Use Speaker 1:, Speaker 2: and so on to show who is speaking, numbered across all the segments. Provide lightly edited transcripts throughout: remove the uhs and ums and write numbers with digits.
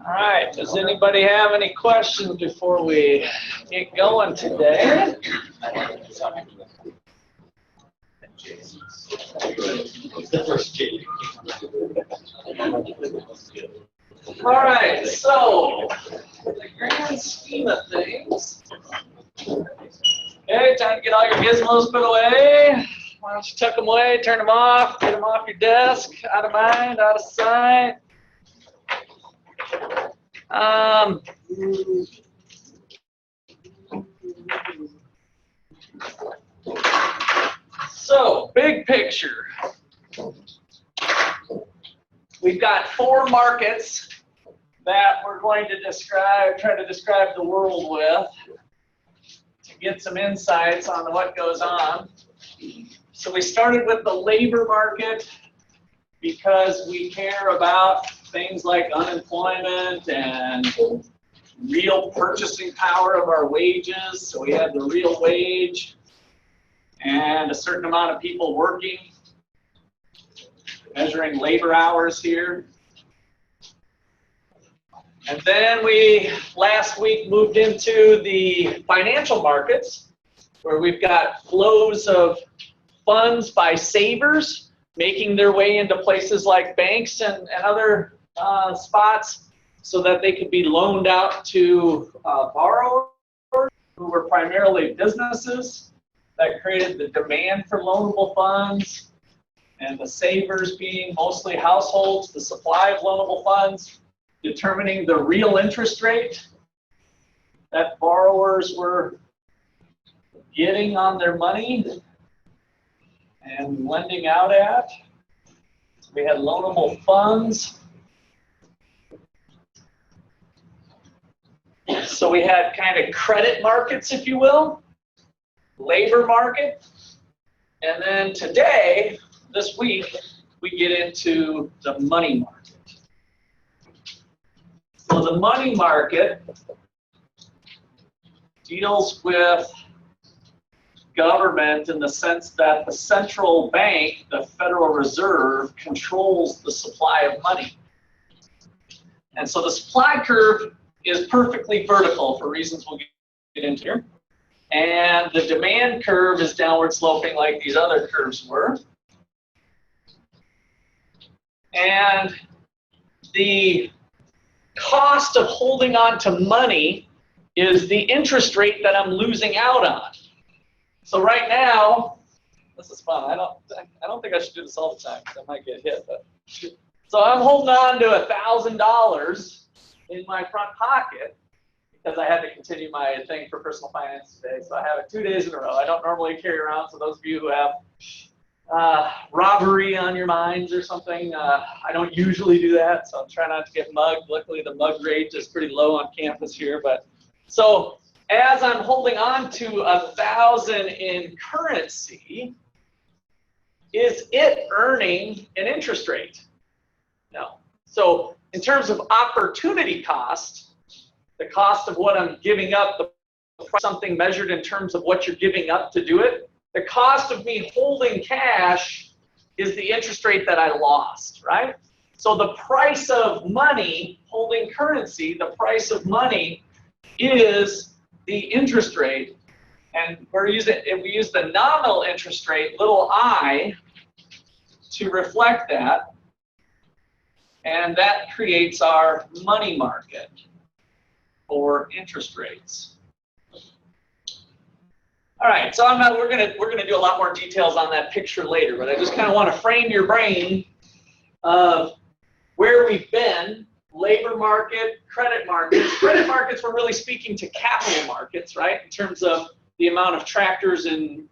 Speaker 1: All right, does anybody have any questions before we get going today? All right, so the grand scheme of things. Okay, time to get all your gizmos put away. Why don't you tuck them away, turn them off, get them off your desk, out of mind, out of sight. So, big picture. We've got 4 markets that we're going to try to describe the world with to get some insights on what goes on. So we started with the labor market because we care about things like unemployment and real purchasing power of our wages. So we have the real wage and a certain amount of people working, measuring labor hours here. And then we, last week, moved into the financial markets, where we've got flows of funds by savers making their way into places like banks and other spots so that they could be loaned out to borrowers who were primarily businesses. That created the demand for loanable funds, and the savers being mostly households, the supply of loanable funds, determining the real interest rate that borrowers were getting on their money and lending out at. So we had loanable funds. So we had kind of credit markets, if you will, labor market, and then today, this week, we get into the money market. So the money market deals with government in the sense that the central bank, the Federal Reserve, controls the supply of money. And so the supply curve is perfectly vertical for reasons we'll get into here. And the demand curve is downward sloping like these other curves were. And the cost of holding on to money is the interest rate that I'm losing out on. So right now, this is fun. I don't think I should do this all the time because I might get hit. But so I'm holding on to $1,000 in my front pocket because I had to continue my thing for personal finance today. So I have it 2 days in a row. I don't normally carry around. So those of you who have robbery on your minds or something, I don't usually do that. So I'm trying not to get mugged. Luckily, the mug rate is pretty low on campus here. But so as I'm holding on to $1,000 in currency, is it earning an interest rate? No. So in terms of opportunity cost, the cost of what I'm giving up, the price, something measured in terms of what you're giving up to do it, the cost of me holding cash is the interest rate that I lost, right? So the price of money, holding currency, the price of money is the interest rate. And we use the nominal interest rate, little I, to reflect that. And that creates our money market for interest rates. All right, so we're gonna do a lot more details on that picture later, but I just kind of want to frame your brain of where we've been: labor market, credit markets. Credit markets, we're really speaking to capital markets, right? In terms of the amount of tractors and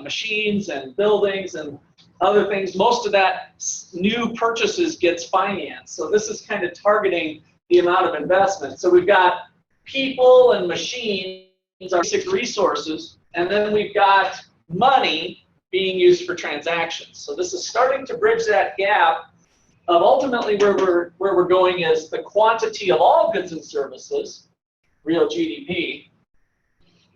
Speaker 1: machines and buildings and other things. Most of that new purchases gets financed. So this is kind of targeting the amount of investment. So we've got people and machines, our basic resources, and then we've got money being used for transactions. So this is starting to bridge that gap of ultimately where we're going is the quantity of all goods and services, real GDP,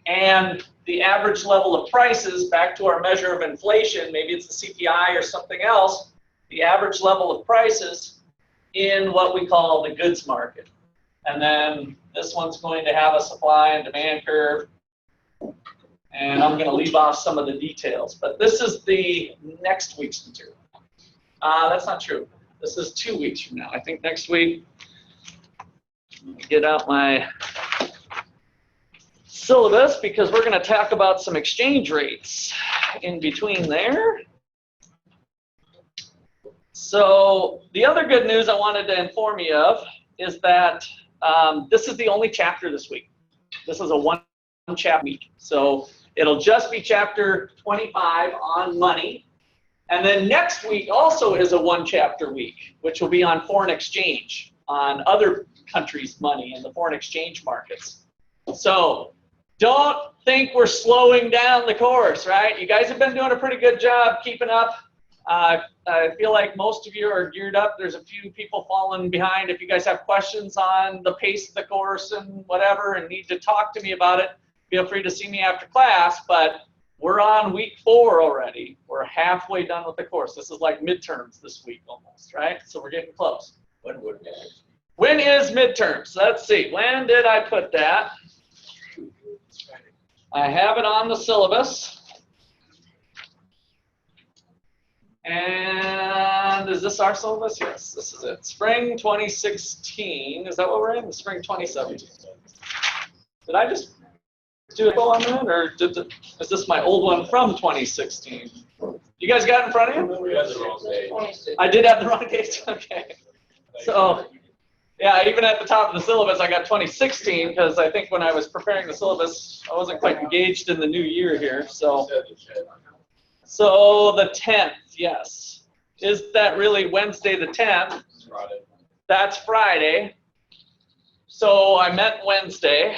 Speaker 1: and the average level of prices, back to our measure of inflation, maybe it's the CPI or something else, the average level of prices in what we call the goods market. And then this one's going to have a supply and demand curve. And I'm going to leave off some of the details. But this is the next week's material. That's not true. This is 2 weeks from now. I think next week, get out my syllabus because we're going to talk about some exchange rates in between there. So the other good news I wanted to inform you of is that this is the only chapter this week. This is a one-chapter week. So it'll just be chapter 25 on money. And then next week also is a one-chapter week, which will be on foreign exchange, on other countries' money in the foreign exchange markets. So don't think we're slowing down the course, right? You guys have been doing a pretty good job keeping up. I feel like most of you are geared up. There's a few people falling behind. If you guys have questions on the pace of the course and whatever and need to talk to me about it, feel free to see me after class. But we're on week 4 already. We're halfway done with the course. This is like midterms this week almost, right? So we're getting close. When is midterms? Let's see. When did I put that? I have it on the syllabus. And is this our syllabus? Yes, this is it. Spring 2016. Is that what we're in? The spring 2017. Did I just do a on that, or is this my old one from 2016? You guys got it in front of you?
Speaker 2: We had the wrong date.
Speaker 1: I did have the wrong date. Okay. So, yeah, even at the top of the syllabus, I got 2016 because I think when I was preparing the syllabus, I wasn't quite engaged in the new year here. So the 10th, yes. Is that really Wednesday the 10th?
Speaker 2: Friday.
Speaker 1: That's Friday. So I meant Wednesday.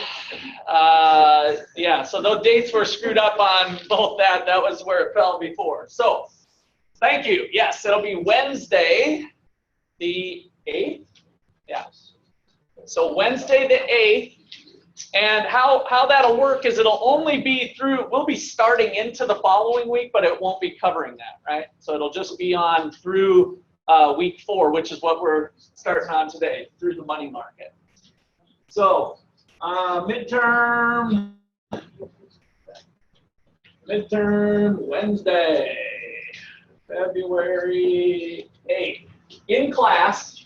Speaker 1: Yeah, so those dates were screwed up on both that. That was where it fell before. So thank you. Yes, it'll be Wednesday the 8th. Yeah. So Wednesday the 8th. And how that'll work is it'll only be through, we'll be starting into the following week, but it won't be covering that, right? So it'll just be on through week 4, which is what we're starting on today, through the money market. So midterm Wednesday, February 8th, in class.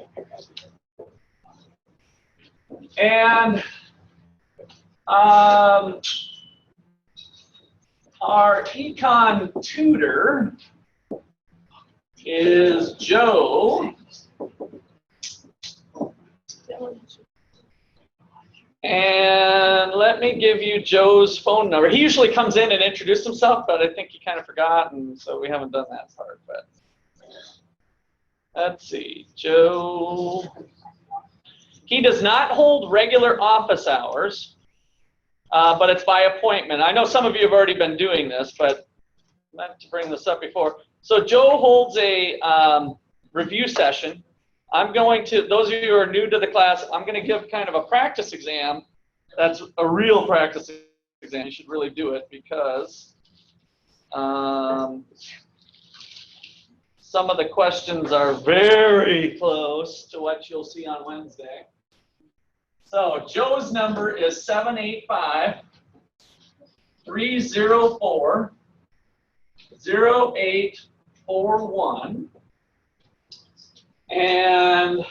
Speaker 1: And our econ tutor is Joe. And let me give you Joe's phone number. He usually comes in and introduces himself, but I think he kind of forgot, and so we haven't done that part. But let's see, Joe. He does not hold regular office hours, but it's by appointment. I know some of you have already been doing this, but I meant to bring this up before. So Joe holds a review session. I'm going to, those of you who are new to the class, I'm going to give kind of a practice exam. That's a real practice exam. You should really do it because some of the questions are very close to what you'll see on Wednesday. So Joe's number is 785-304-0841. And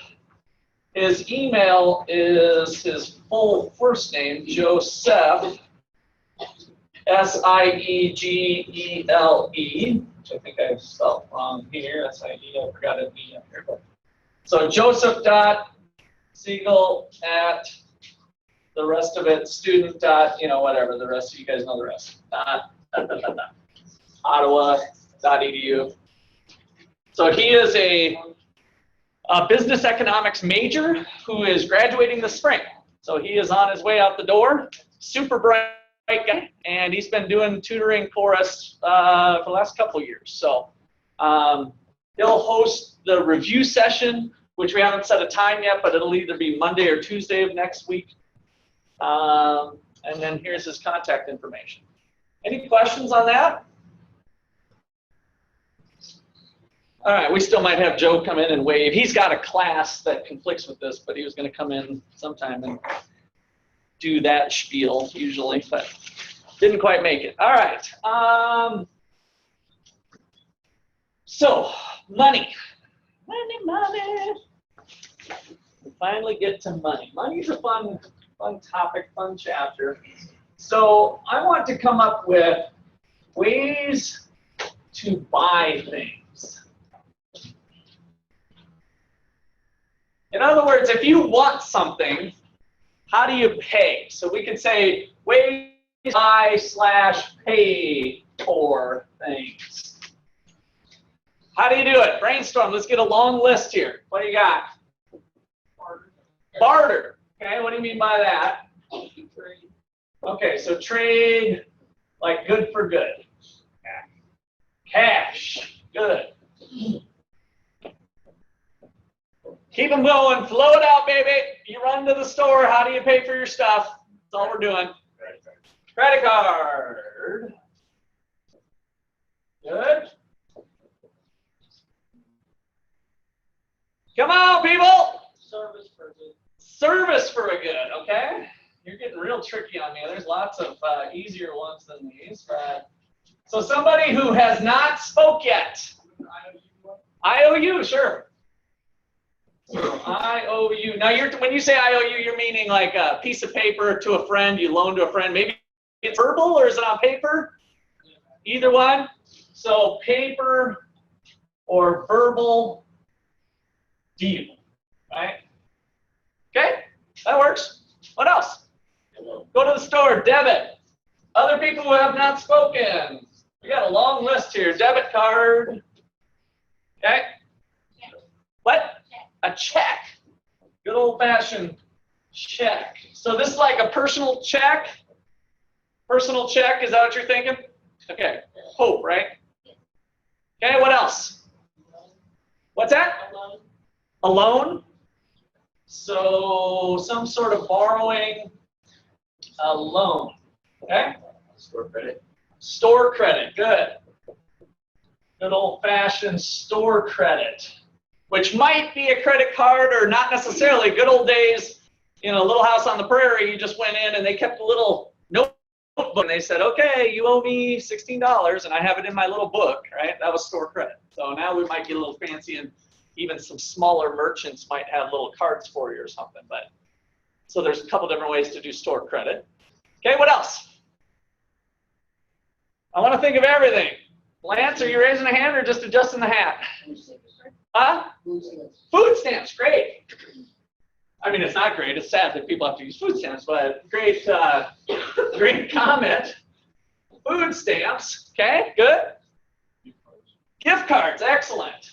Speaker 1: his email is his full first name, Joseph, S-I-E-G-E-L-E, which I think I spelled wrong here, S-I-E, I forgot an E up here. So Joseph.Siegel at the rest of it, student dot, whatever, the rest of you guys know the rest, Ottawa.edu. So he is a business economics major who is graduating this spring. So he is on his way out the door, super bright guy, and he's been doing tutoring for us for the last couple years. So he'll host the review session, which we haven't set a time yet, but it'll either be Monday or Tuesday of next week. And then here's his contact information. Any questions on that? All right, we still might have Joe come in and wave. He's got a class that conflicts with this, but he was going to come in sometime and do that spiel usually, but didn't quite make it. All right. So, money. Money. We finally get to money. Money's a fun topic, fun chapter. So, I want to come up with ways to buy things. In other words, if you want something, how do you pay? So we can say ways to buy / pay for things. How do you do it? Brainstorm. Let's get a long list here. What do you got? Barter. Okay, what do you mean by that? Okay, so trade, like good for good. Cash. Good. Keep them going. Flow it out, baby. You run to the store. How do you pay for your stuff? That's all we're doing. Credit card. Good. Come on, people.
Speaker 2: Service for good.
Speaker 1: Service for a good, okay? You're getting real tricky on me. There's lots of easier ones than these. But so somebody who has not spoke yet. IOU, sure. So IOU. Now, when you say IOU, you're meaning like a piece of paper to a friend, you loan to a friend. Maybe it's verbal or is it on paper? Either one. So paper or verbal deal, right? Okay, that works. What else? Go to the store, debit. Other people who have not spoken. We got a long list here. Debit card. Okay. What? A check. Good old-fashioned check. So this is like a personal check? Personal check, is that what you're thinking? Okay. Hope, right? Okay, what else? What's that? A loan. So some sort of borrowing, a loan. Okay?
Speaker 2: Store credit.
Speaker 1: Store credit, good. Good old-fashioned store credit, which might be a credit card or not necessarily. Good old days, you know, Little House on the Prairie, you just went in and they kept a little notebook and they said, okay, you owe me $16 and I have it in my little book, right? That was store credit. So now we might get a little fancy and even some smaller merchants might have little cards for you or something. But so there's a couple different ways to do store credit. Okay, what else? I want to think of everything. Lance, are you raising a hand or just adjusting the hat? Huh? Food stamps, great. I mean, it's not great. It's sad that people have to use food stamps, but great, great comment. Food stamps, okay, good. Gift cards, excellent.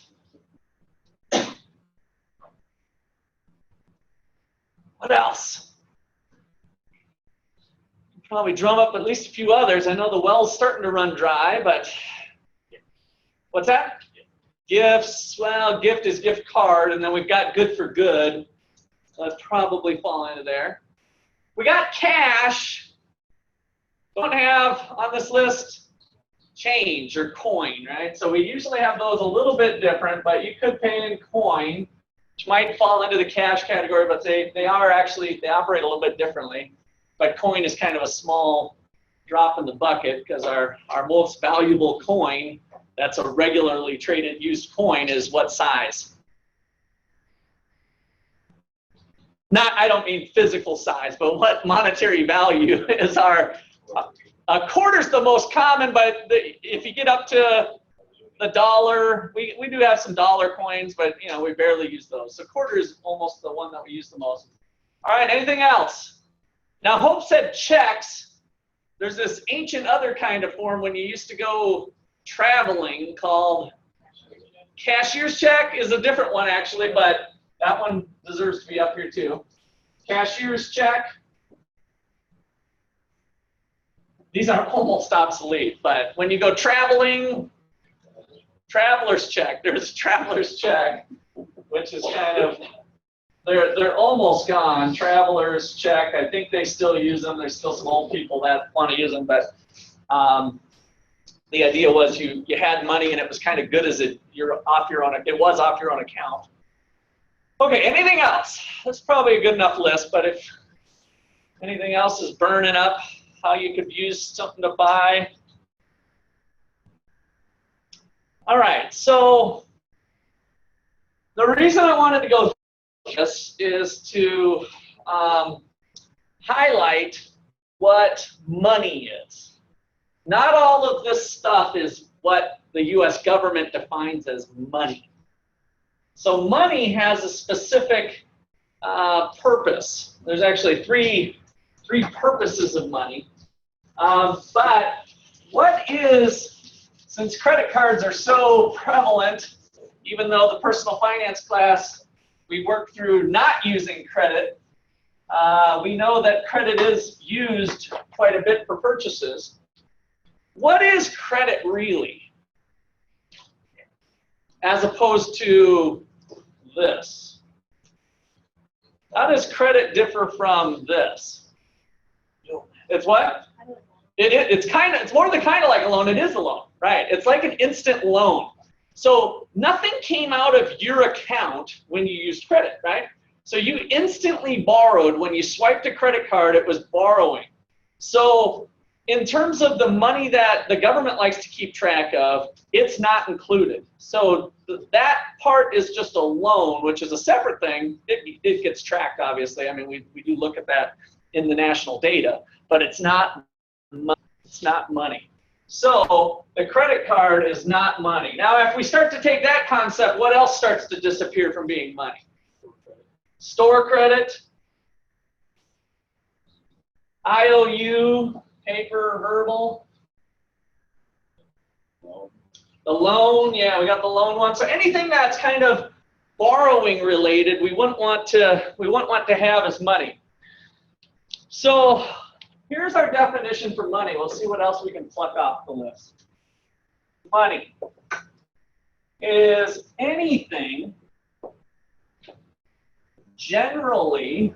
Speaker 1: What else? Probably drum up at least a few others. I know the well's starting to run dry, but what's that? Gifts. Well, gift is gift card, and then we've got good for good. So that's probably fall into there. We got cash. Don't have on this list change or coin, right? So we usually have those a little bit different, but you could pay in coin, which might fall into the cash category, but they operate a little bit differently. But coin is kind of a small drop in the bucket because our most valuable coin, that's a regularly traded used coin, is what size? I don't mean physical size, but what monetary value is our, a quarter's the most common, but if you get up to the dollar, we do have some dollar coins, but you know, we barely use those. So quarter is almost the one that we use the most. All right, anything else? Now, Hope said checks. There's this ancient other kind of form when you used to go traveling called cashier's check is a different one actually, but that one deserves to be up here too. Cashier's check. These are almost obsolete, but when you go traveling, traveler's check. There's a traveler's check, which is kind of, they're almost gone. Traveler's check. I think they still use them. There's still some old people that want to use them, but The idea was you had money and it was kind of good as it was off your own account. Okay, anything else? That's probably a good enough list, but if anything else is burning up, how you could use something to buy. All right, so the reason I wanted to go through this is to highlight what money is. Not all of this stuff is what the U.S. government defines as money. So money has a specific purpose. There's actually three purposes of money. But what is, since credit cards are so prevalent, even though the personal finance class we worked through not using credit, we know that credit is used quite a bit for purchases. What is credit really, as opposed to this? How does credit differ from this? It's what? It's more than kind of like a loan. It is a loan, right? It's like an instant loan. So nothing came out of your account when you used credit, right? So you instantly borrowed. When you swiped a credit card, it was borrowing. So in terms of the money that the government likes to keep track of, it's not included. So that part is just a loan, which is a separate thing. It gets tracked, obviously. I mean, we do look at that in the national data, but it's not money. It's not money. So the credit card is not money. Now, if we start to take that concept, what else starts to disappear from being money? Store credit, IOU, paper, verbal. The loan, yeah, we got the loan one. So anything that's kind of borrowing related, we wouldn't want to have as money. So here's our definition for money. We'll see what else we can pluck off the list. Money is anything generally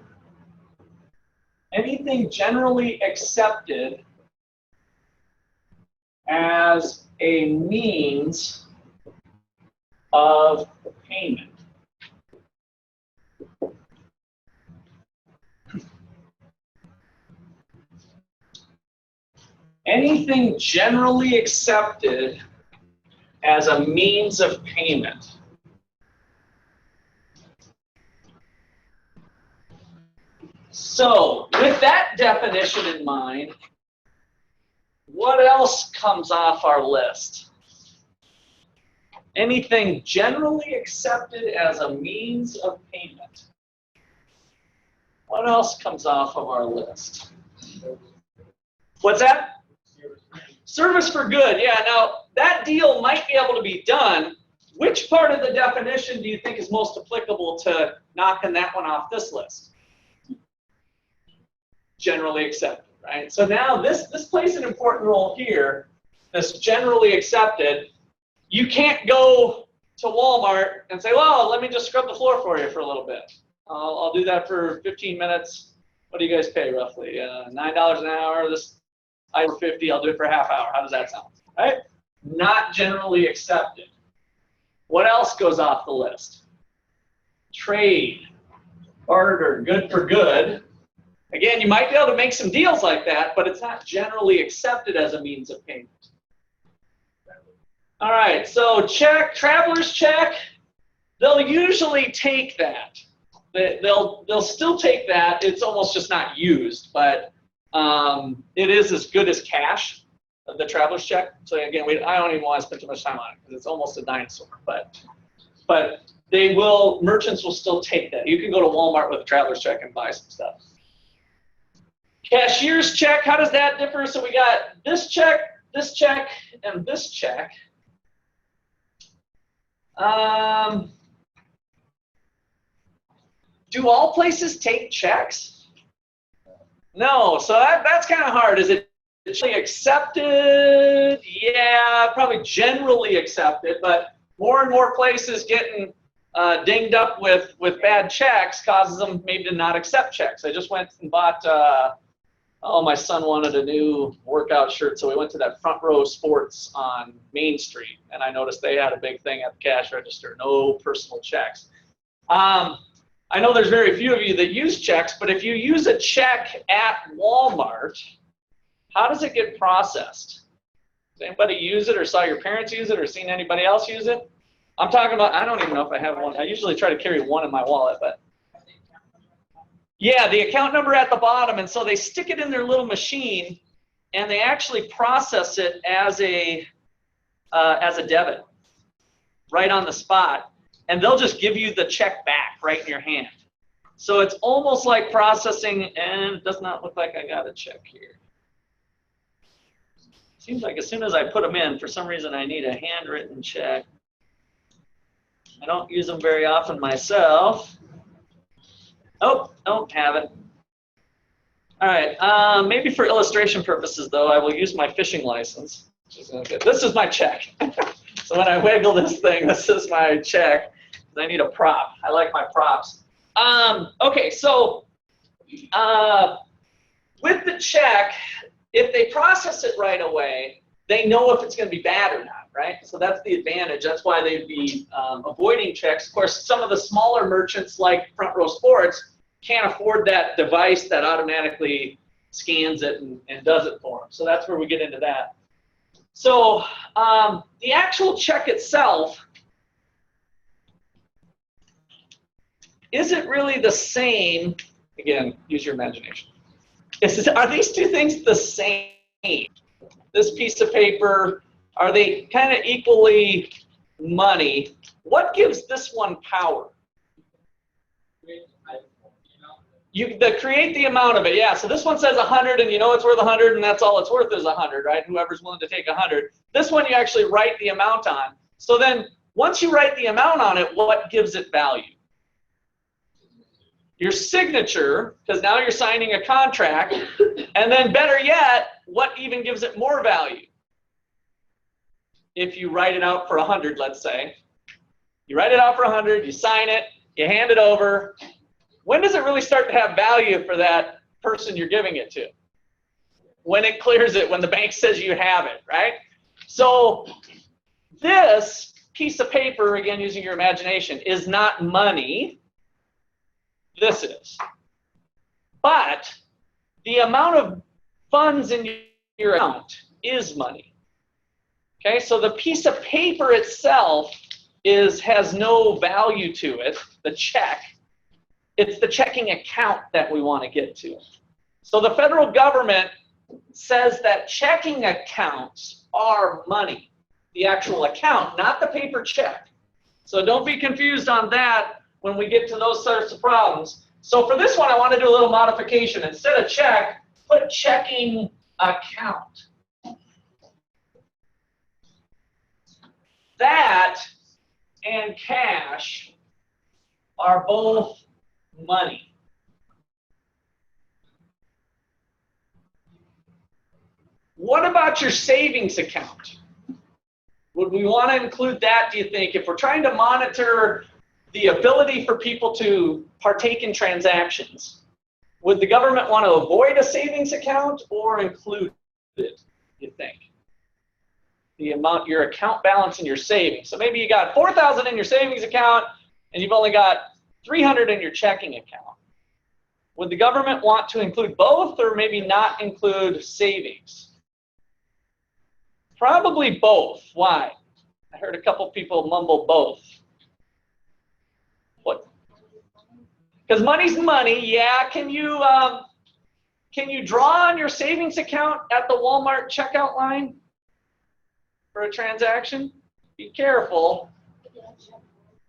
Speaker 1: accepted as a means of payment. Anything generally accepted as a means of payment. So, with that definition in mind, what else comes off our list? Anything generally accepted as a means of payment. What else comes off of our list? What's that? Service for good. Yeah, now that deal might be able to be done. Which part of the definition do you think is most applicable to knocking that one off this list? Generally accepted, right? So now this plays an important role here, this generally accepted. You can't go to Walmart and say, well, let me just scrub the floor for you for a little bit. I'll do that for 15 minutes. What do you guys pay roughly? $9 an hour. This I for 50, I'll do it for a half hour. How does that sound? Right? Not generally accepted. What else goes off the list? Trade, barter, good for good. Again, you might be able to make some deals like that, but it's not generally accepted as a means of payment. All right, so check, traveler's check, they'll usually take that. They'll still take that. It's almost just not used, but it is as good as cash, the traveler's check. So again, I don't even want to spend too much time on it because it's almost a dinosaur. But merchants will still take that. You can go to Walmart with a traveler's check and buy some stuff. Cashier's check, how does that differ? So we got this check, and this check. Do all places take checks? No, so that's kind of hard. Is it generally accepted? Yeah, probably generally accepted, but more and more places getting dinged up with bad checks causes them maybe to not accept checks. I just went and bought Oh, my son wanted a new workout shirt, so we went to that Front Row Sports on Main Street, and I noticed they had a big thing at the cash register, no personal checks. I know there's very few of you that use checks, but if you use a check at Walmart, how does it get processed? Does anybody use it or saw your parents use it or seen anybody else use it? I'm talking about, I don't even know if I have one. I usually try to carry one in my wallet, but yeah, the account number at the bottom, and so they stick it in their little machine, and they actually process it as a debit right on the spot, and they'll just give you the check back right in your hand. So it's almost like processing, and it does not look like I got a check here. Seems like as soon as I put them in, for some reason I need a handwritten check. I don't use them very often myself. Oh, don't have it. All right, maybe for illustration purposes, though, I will use my fishing license. This is my check. So when I wiggle this thing, this is my check. I need a prop. I like my props. Okay, so with the check, if they process it right away, they know if it's going to be bad or not, right? So that's the advantage. That's why they'd be avoiding checks. Of course, some of the smaller merchants like Front Row Sports can't afford that device that automatically scans it and does it for them. So that's where we get into that. So the actual check itself isn't really the same. Again, use your imagination. Are these two things the same? This piece of paper, are they kind of equally money? What gives this one power? Create the amount of it, yeah. So this one says 100, and you know it's worth 100, and that's all it's worth is 100, right? Whoever's willing to take 100. This one you actually write the amount on. So then once you write the amount on it, what gives it value? Your signature, because now you're signing a contract, and then better yet, what even gives it more value? If you write it out for 100, let's say. You write it out for 100, you sign it, you hand it over. When does it really start to have value for that person you're giving it to? When it clears it, when the bank says you have it, right? So this piece of paper, again, using your imagination, is not money. This is. But the amount of funds in your account is money. Okay, so the piece of paper itself has no value to it, the check. It's the checking account that we want to get to. So the federal government says that checking accounts are money, the actual account, not the paper check. So don't be confused on that when we get to those sorts of problems. So for this one, I want to do a little modification. Instead of check, put checking account. That and cash are both money. What about your savings account? Would we want to include that, do you think? If we're trying to monitor the ability for people to partake in transactions, would the government want to avoid a savings account or include it, you think? The amount, your account balance in your savings. So maybe you got $4,000 in your savings account and you've only got $300 in your checking account. Would the government want to include both or maybe not include savings? Probably both. Why? I heard a couple people mumble both. What? Because money's money, yeah. Can you draw on your savings account at the Walmart checkout line for a transaction? Be careful.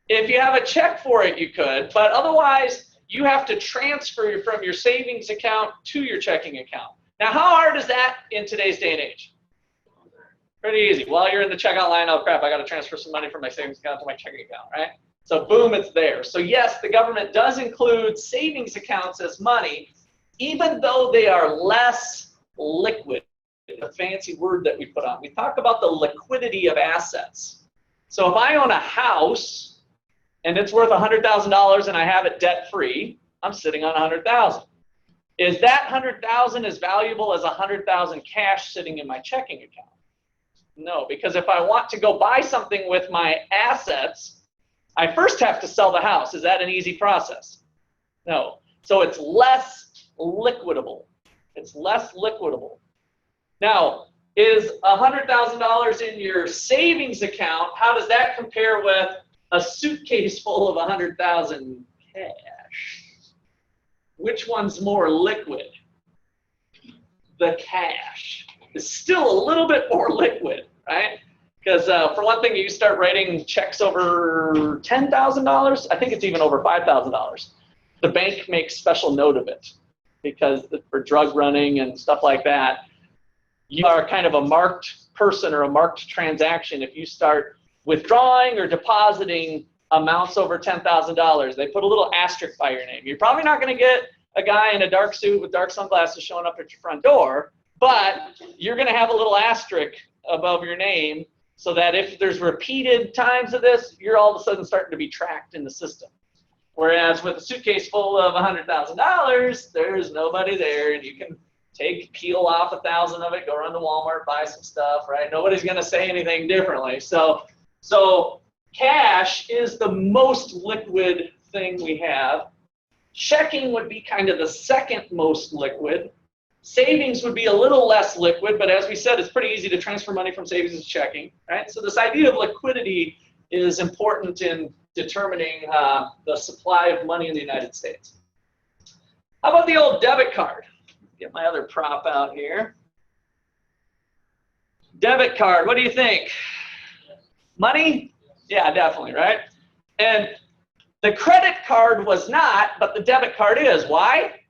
Speaker 1: If you have a check for it, you could, but otherwise, you have to transfer from your savings account to your checking account. Now, how hard is that in today's day and age? Pretty easy. While you're in the checkout line, oh crap, I got to transfer some money from my savings account to my checking account, right? So boom, it's there. So yes, the government does include savings accounts as money, even though they are less liquid, a fancy word that we put on. We talk about the liquidity of assets. So if I own a house, and it's worth $100,000 and I have it debt-free, I'm sitting on $100,000. Is that 100,000 as valuable as 100,000 cash sitting in my checking account? No, because if I want to go buy something with my assets, I first have to sell the house. Is that an easy process? No. So it's less liquidable. It's less liquidable. Now, is $100,000 in your savings account? How does that compare with a suitcase full of 100,000 cash? Which one's more liquid? The cash is still a little bit more liquid, right? Because for one thing, you start writing checks over $10,000. I think it's even over $5,000. The bank makes special note of it because for drug running and stuff like that, you are kind of a marked person or a marked transaction if you start withdrawing or depositing amounts over $10,000. They put a little asterisk by your name. You're probably not going to get a guy in a dark suit with dark sunglasses showing up at your front door, but you're going to have a little asterisk above your name so that if there's repeated times of this, you're all of a sudden starting to be tracked in the system. Whereas with a suitcase full of $100,000, there's nobody there, and you can peel off 1,000 of it, go run to Walmart, buy some stuff, right? Nobody's going to say anything differently. So cash is the most liquid thing we have. Checking would be kind of the second most liquid. Savings would be a little less liquid, but as we said, it's pretty easy to transfer money from savings to checking, right? So this idea of liquidity is important in determining the supply of money in the United States. How about the old debit card? Get my other prop out here. Debit card, what do you think? Money? Yeah, definitely, right? And the credit card was not, but the debit card is. Why?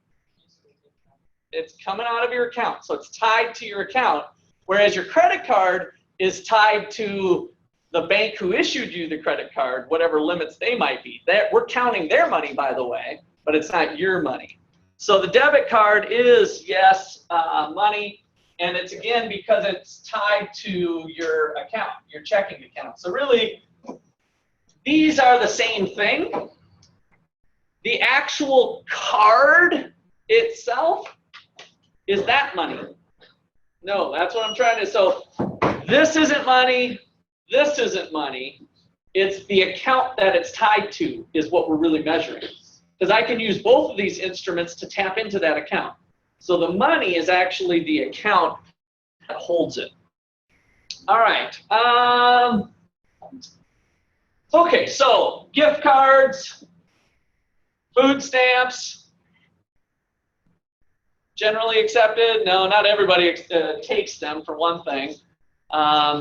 Speaker 1: It's coming out of your account, so it's tied to your account, whereas your credit card is tied to the bank who issued you the credit card, whatever limits they might be. We're counting their money, by the way, but it's not your money. So the debit card is, yes, money, and it's, again, because it's tied to your account, your checking account. So really, these are the same thing. The actual card itself, is that money? No, that's what I'm trying to, so this isn't money, this isn't money. It's the account that it's tied to is what we're really measuring. Because I can use both of these instruments to tap into that account. So the money is actually the account that holds it. All right. Okay, so gift cards, food stamps, generally accepted. No, not everybody takes them, for one thing.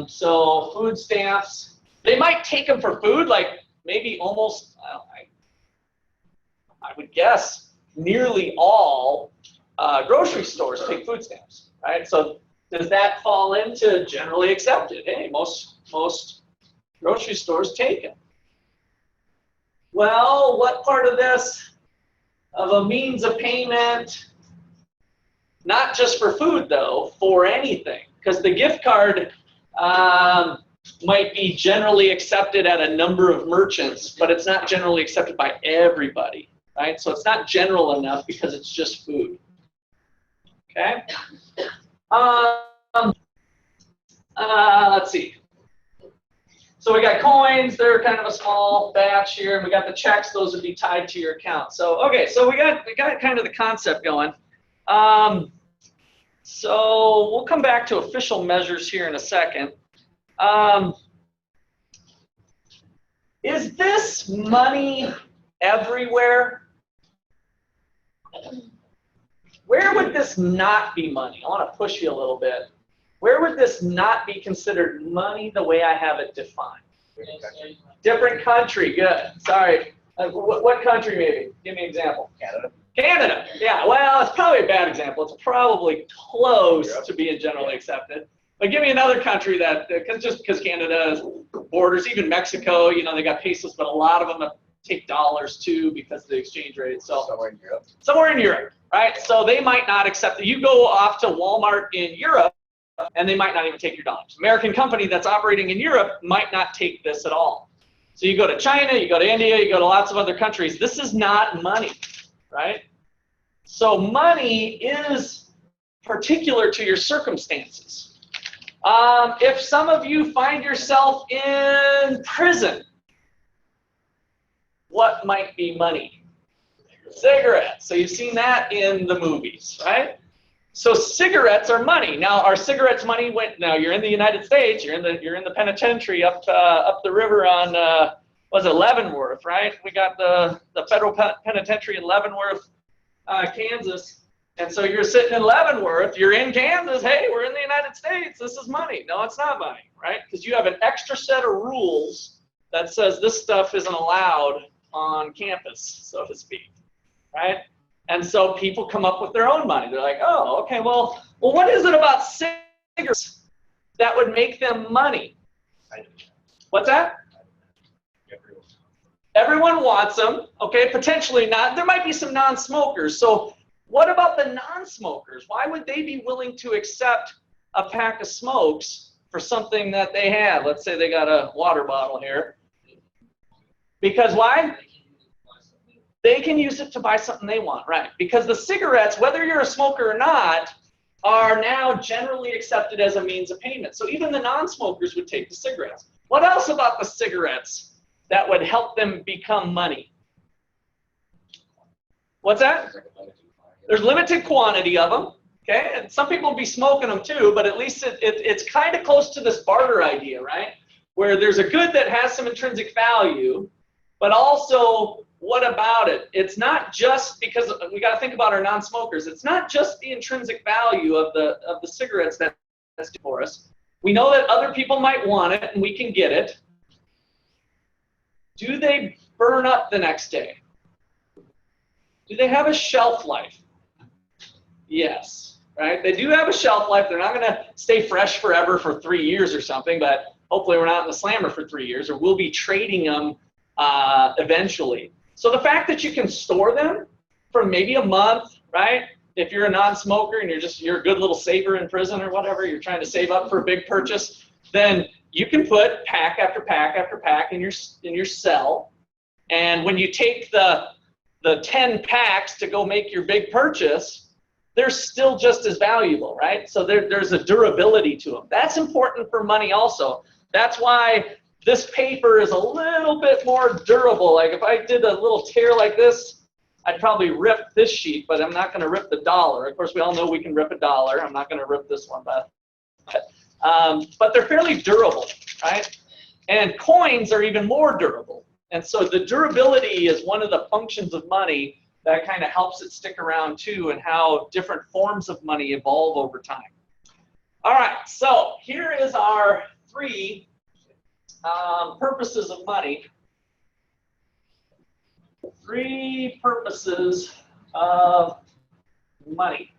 Speaker 1: So food stamps, they might take them for food, like maybe almost, I would guess nearly all grocery stores take food stamps, right? So does that fall into generally accepted? Hey, most grocery stores take it. Well, what part of this, of a means of payment, not just for food though, for anything, because the gift card might be generally accepted at a number of merchants, but it's not generally accepted by everybody, right? So it's not general enough because it's just food. Okay. Let's see. So we got coins, they're kind of a small batch here, and we got the checks, those would be tied to your account. So okay, so we got kind of the concept going. So we'll come back to official measures here in a second. Is this money everywhere? Where would this not be money? I want to push you a little bit. Where would this not be considered money the way I have it defined? Different country, good. Sorry. What country maybe? Give me an example.
Speaker 2: Canada.
Speaker 1: Canada, yeah, well, it's probably a bad example. It's probably close to being generally accepted. But give me another country that, just because Canada has borders, even Mexico, you know, they got pesos, but a lot of them take dollars too because of the exchange rate. So
Speaker 2: Somewhere in Europe.
Speaker 1: Somewhere in Europe, right? So they might not accept it. You go off to Walmart in Europe, and they might not even take your dollars. American company that's operating in Europe might not take this at all. So you go to China, you go to India, you go to lots of other countries. This is not money, right? So money is particular to your circumstances. If some of you find yourself in prison, what might be money? Cigarettes. So you've seen that in the movies, right? So cigarettes are money. Now, are cigarettes money when now you're in the United States, you're in the penitentiary up the river on was it Leavenworth, right? We got the federal penitentiary in Leavenworth, Kansas. And so you're sitting in Leavenworth, you're in Kansas, hey, we're in the United States, this is money. No, it's not money, right? Because you have an extra set of rules that says this stuff isn't allowed on campus, so to speak, right? And so people come up with their own money. They're like, oh, okay, well, what is it about cigarettes that would make them money? What's that? Everyone wants them, okay, potentially not. There might be some non-smokers. So what about the non-smokers? Why would they be willing to accept a pack of smokes for something that they have? Let's say they got a water bottle here. Because why? They can use it to buy something they want, right? Because the cigarettes, whether you're a smoker or not, are now generally accepted as a means of payment. So even the non-smokers would take the cigarettes. What else about the cigarettes that would help them become money? What's that? There's limited quantity of them, okay? And some people will be smoking them too, but at least it's kind of close to this barter idea, right? Where there's a good that has some intrinsic value, but also, what about it? It's not just because we got to think about our non-smokers. It's not just the intrinsic value of the cigarettes that's for us. We know that other people might want it and we can get it. Do they burn up the next day? Do they have a shelf life? Yes, right? They do have a shelf life. They're not going to stay fresh forever for 3 years or something, but hopefully we're not in the slammer for 3 years, or we'll be trading them eventually. So the fact that you can store them for maybe a month, right? If you're a non-smoker and you're a good little saver in prison or whatever, you're trying to save up for a big purchase, then you can put pack after pack after pack in your cell. And when you take the 10 packs to go make your big purchase, they're still just as valuable, right? So there's a durability to them. That's important for money also. That's why this paper is a little bit more durable. Like if I did a little tear like this, I'd probably rip this sheet, but I'm not going to rip the dollar. Of course, we all know we can rip a dollar. I'm not going to rip this one, but they're fairly durable, right? And coins are even more durable. And so the durability is one of the functions of money that kind of helps it stick around too, and how different forms of money evolve over time. All right, so here is our 3 purposes of money. 3 purposes of money.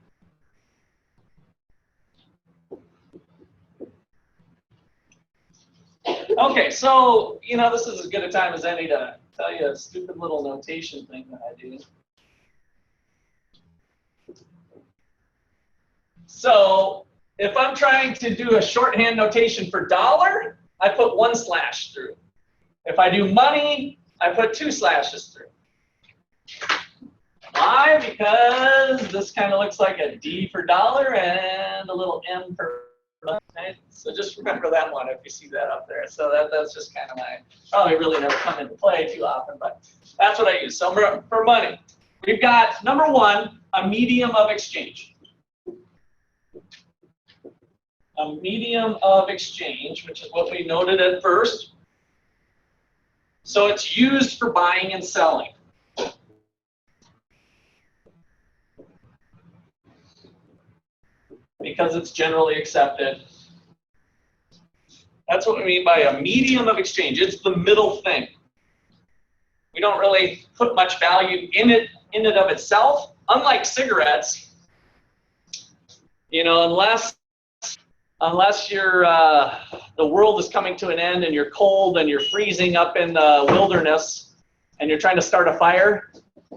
Speaker 1: Okay, so, this is as good a time as any to tell you a stupid little notation thing that I do. So, if I'm trying to do a shorthand notation for dollar, I put 1 slash through. If I do money, I put 2 slashes through. Why? Because this kind of looks like a D for dollar and a little M for money. Right? So just remember that one if you see that up there. So that's just kind of probably really never come into play too often, but that's what I use. So for money, we've got number 1, a medium of exchange. A medium of exchange, which is what we noted at first. So it's used for buying and selling. Because it's generally accepted. That's what we mean by a medium of exchange. It's the middle thing. We don't really put much value in it of itself. Unlike cigarettes, unless you're the world is coming to an end and you're cold and you're freezing up in the wilderness and you're trying to start a fire,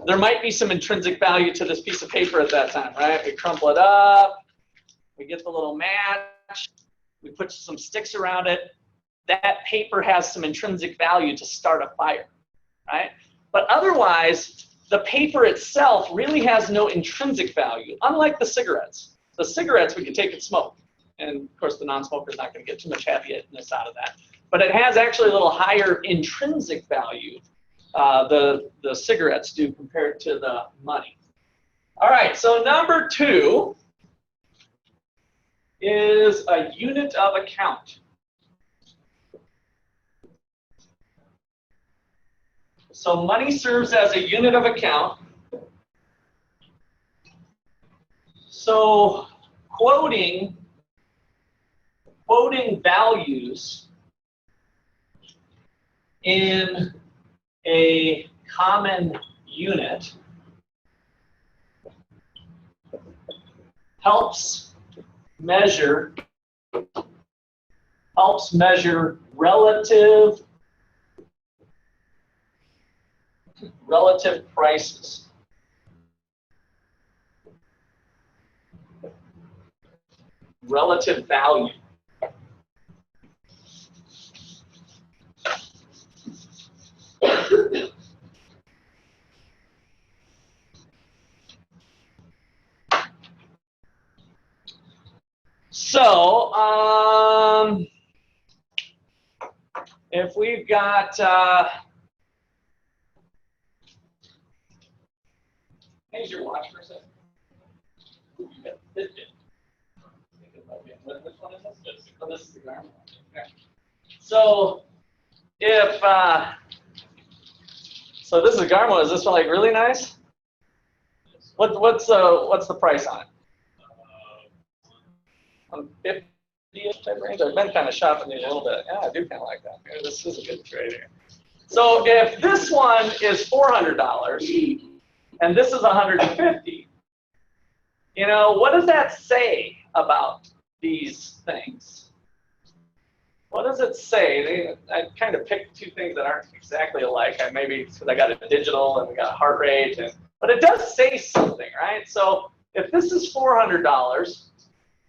Speaker 1: there might be some intrinsic value to this piece of paper at that time, right? We crumple it up, we get the little match, we put some sticks around it. That paper has some intrinsic value to start a fire, right? But otherwise, the paper itself really has no intrinsic value, unlike the cigarettes. The cigarettes we can take and smoke. And of course, the non-smoker is not going to get too much happiness out of that. But it has actually a little higher intrinsic value, the cigarettes do compared to the money. All right, so number 2 is a unit of account. So money serves as a unit of account. So quoting values in a common unit helps measure relative prices. Relative value. So, if we've got, here's your watch for a second. You got Fitbit. Which one is this? Oh, this is the Garmin. Okay. So, if, so this is a Garmin. Is this one like really nice? What's the price on it? 150-ish type range. I've been kind of shopping these a little bit. Yeah, I do kind of like that. Yeah, this is a good trade here. So if this one is $400 and this is $150, you know, what does that say about these things? What does it say? I kind of picked 2 things that aren't exactly alike. Maybe because I got a digital and we got a heart rate, but it does say something, right? So if this is $400,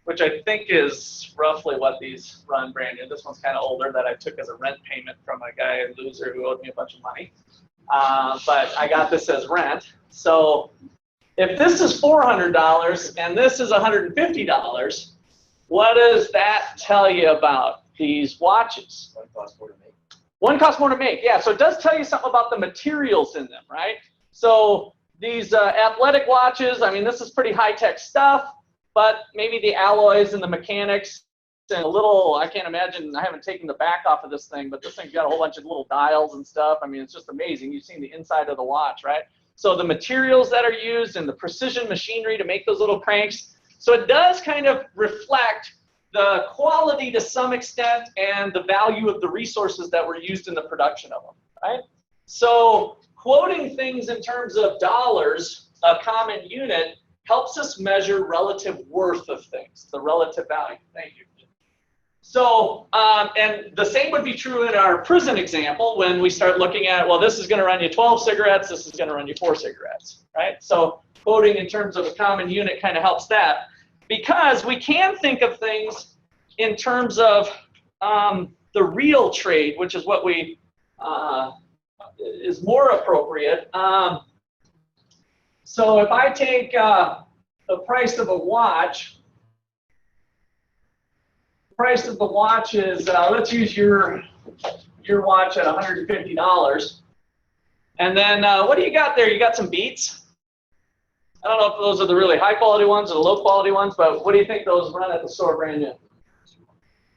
Speaker 1: which I think is roughly what these run brand new. This one's kind of older that I took as a rent payment from a guy, a loser who owed me a bunch of money. But I got this as rent. So if this is $400 and this is $150, what does that tell you about these watches?
Speaker 2: One costs more to make.
Speaker 1: One costs more to make, yeah. So it does tell you something about the materials in them, right? So these athletic watches, I mean, this is pretty high-tech stuff. But maybe the alloys and the mechanics and a little, I can't imagine, I haven't taken the back off of this thing, but this thing's got a whole bunch of little dials and stuff. I mean, it's just amazing. You've seen the inside of the watch, right? So the materials that are used and the precision machinery to make those little cranks. So it does kind of reflect the quality to some extent and the value of the resources that were used in the production of them, right? So quoting things in terms of dollars, a common unit, helps us measure relative worth of things, the relative value. Thank you. So, and the same would be true in our prison example when we start looking at, well, this is going to run you 12 cigarettes, this is going to run you 4 cigarettes, right? So quoting in terms of a common unit kind of helps that, because we can think of things in terms of the real trade, which is what we is more appropriate. So if I take the price of a watch, the price of the watch is, let's use your watch at $150. And then what do you got there? You got some Beats. I don't know if those are the really high quality ones or the low quality ones, but what do you think those run at the store brand new?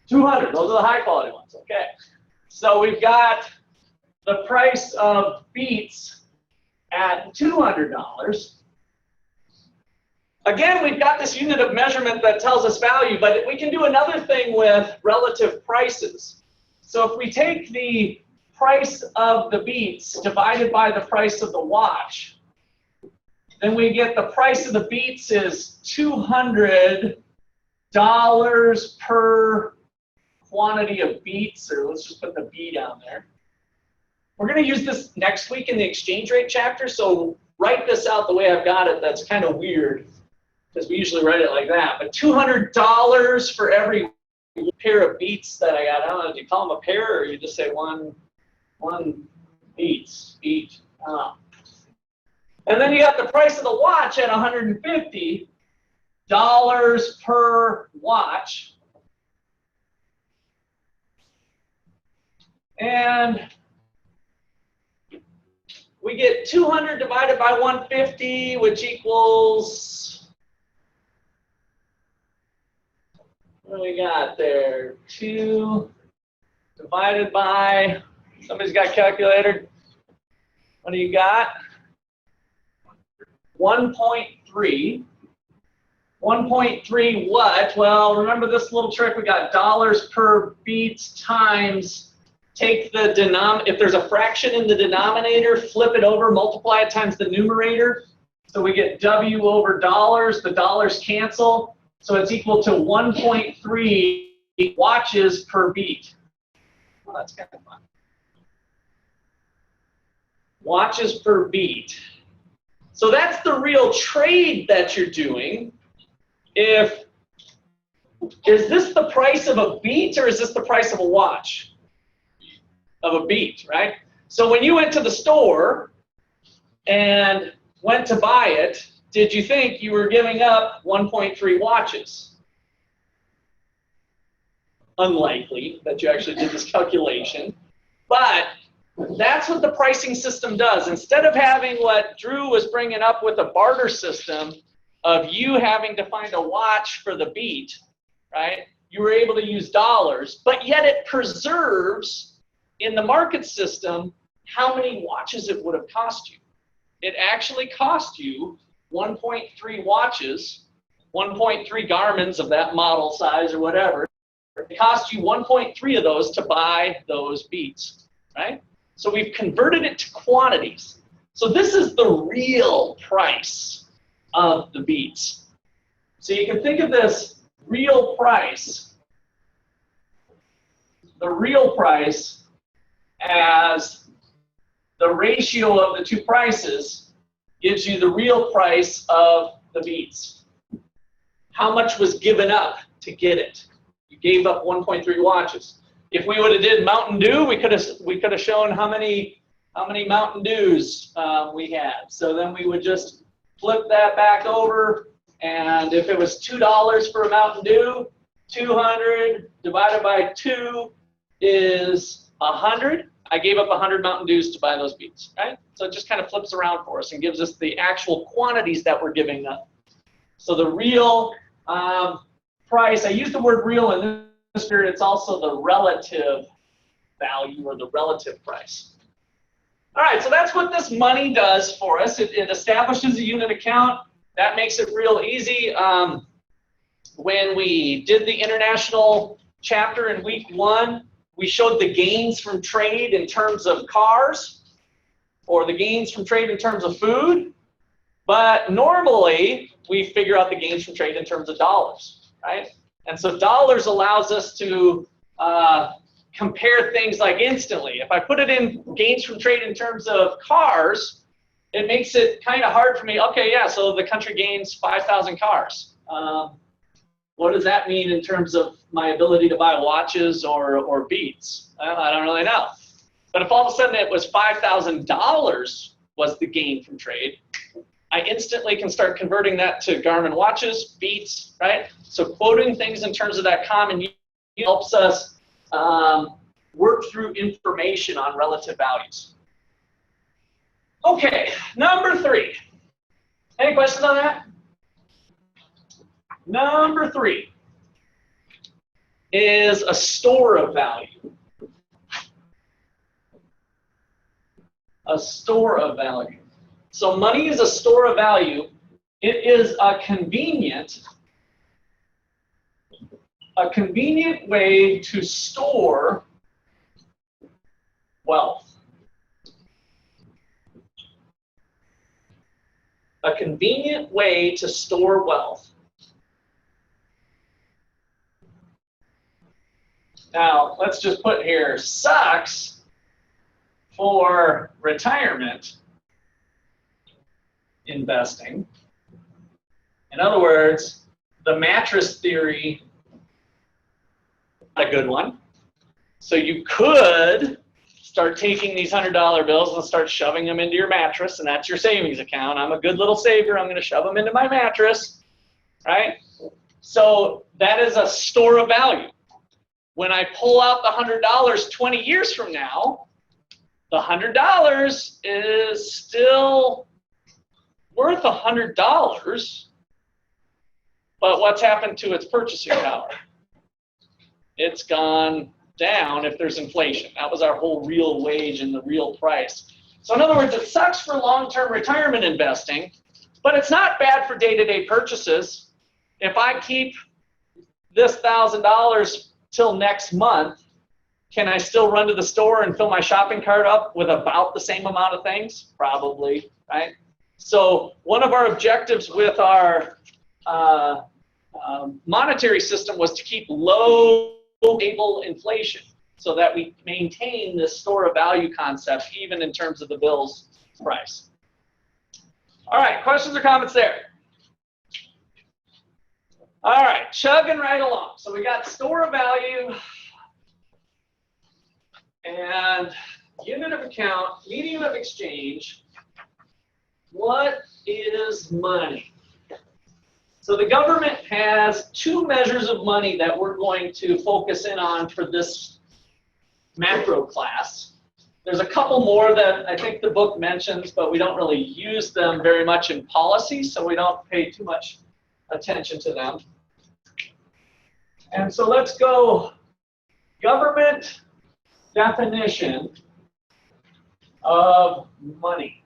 Speaker 1: 200. Those are the high quality ones. Okay. So we've got the price of Beats at $200. Again, we've got this unit of measurement that tells us value, but we can do another thing with relative prices. So if we take the price of the Beats divided by the price of the watch, then we get the price of the Beats is $200 per quantity of Beats, or let's just put the B down there. We're going to use this next week in the exchange rate chapter, so write this out the way I've got it. That's kind of weird, because we usually write it like that. But $200 for every pair of Beats that I got. I don't know, do you call them a pair, or you just say one Beats, beat? And then you got the price of the watch at $150 per watch. And we get 200 divided by 150, which equals, what do we got there? 2 divided by, somebody's got a calculator? What do you got? 1.3. 1.3 what? Well, remember this little trick, we got dollars per beats times, take the if there's a fraction in the denominator, flip it over, multiply it times the numerator. So we get W over dollars, the dollars cancel. So it's equal to 1.3 watches per beat. Well, that's kind of fun. Watches per beat. So that's the real trade that you're doing. Is this the price of a beat or is this the price of a watch? Of a beat, right? So when you went to the store and went to buy it, did you think you were giving up 1.3 watches? Unlikely that you actually did this calculation, but that's what the pricing system does. Instead of having what Drew was bringing up with a barter system of you having to find a watch for the beat, right? You were able to use dollars, but yet it preserves in the market system how many watches it would have cost you. It actually cost you 1.3 watches, 1.3 Garmins of that model size or whatever. It cost you 1.3 of those to buy those beats, right? So we've converted it to quantities. So this is the real price of the beats. So you can think of this real price, the real price, as the ratio of the two prices gives you the real price of the beats. How much was given up to get it? You gave up 1.3 watches. If we would have did Mountain Dew, we could have shown how many Mountain Dews we had. So then we would just flip that back over, and if it was $2 for a Mountain Dew, 200 divided by 2 is 100. I gave up 100 Mountain Dews to buy those beats, right? So it just kind of flips around for us and gives us the actual quantities that we're giving up. So the real price, I use the word real in this period, it's also the relative value or the relative price. All right, so that's what this money does for us. It establishes a unit account. That makes it real easy. When we did the international chapter in week 1, we showed the gains from trade in terms of cars or the gains from trade in terms of food. But normally, we figure out the gains from trade in terms of dollars, right? And so dollars allows us to compare things like instantly. If I put it in gains from trade in terms of cars, it makes it kind of hard for me. Okay, yeah, so the country gains 5,000 cars. What does that mean in terms of my ability to buy watches or beats? I don't really know. But if all of a sudden it was $5,000 was the gain from trade, I instantly can start converting that to Garmin watches, beats, right? So quoting things in terms of that common use helps us work through information on relative values. Okay, number 3. Any questions on that? Number 3 is a store of value. A store of value. So money is a store of value. It is a convenient way to store wealth. A convenient way to store wealth. Now, let's just put here, sucks for retirement investing. In other words, the mattress theory, not a good one. So you could start taking these $100 bills and start shoving them into your mattress, and that's your savings account. I'm a good little saver. I'm going to shove them into my mattress, right? So that is a store of value. When I pull out the $100 20 years from now, the $100 is still worth $100, but what's happened to its purchasing power? It's gone down if there's inflation. That was our whole real wage and the real price. So in other words, it sucks for long-term retirement investing, but it's not bad for day-to-day purchases. If I keep this $1,000 till next month, can I still run to the store and fill my shopping cart up with about the same amount of things? Probably, right? So one of our objectives with our monetary system was to keep low stable inflation so that we maintain this store of value concept even in terms of the bill's price. All right, questions or comments there? All right, chugging right along. So we got store of value and unit of account, medium of exchange. What is money? So the government has two measures of money that we're going to focus in on for this macro class. There's a couple more that I think the book mentions, but we don't really use them very much in policy, so we don't pay too much attention to them. And so let's go government definition of money.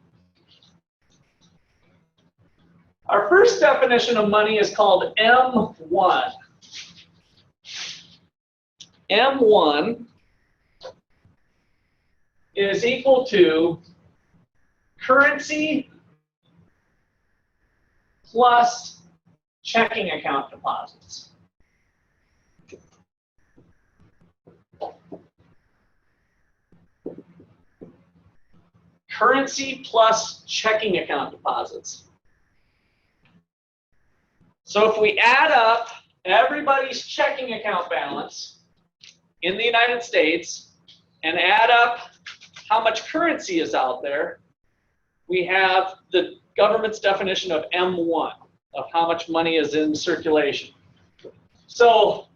Speaker 1: Our first definition of money is called M1. M1 is equal to currency plus checking account deposits. Currency plus checking account deposits. So if we add up everybody's checking account balance in the United States and add up how much currency is out there, we have the government's definition of M1, of how much money is in circulation. So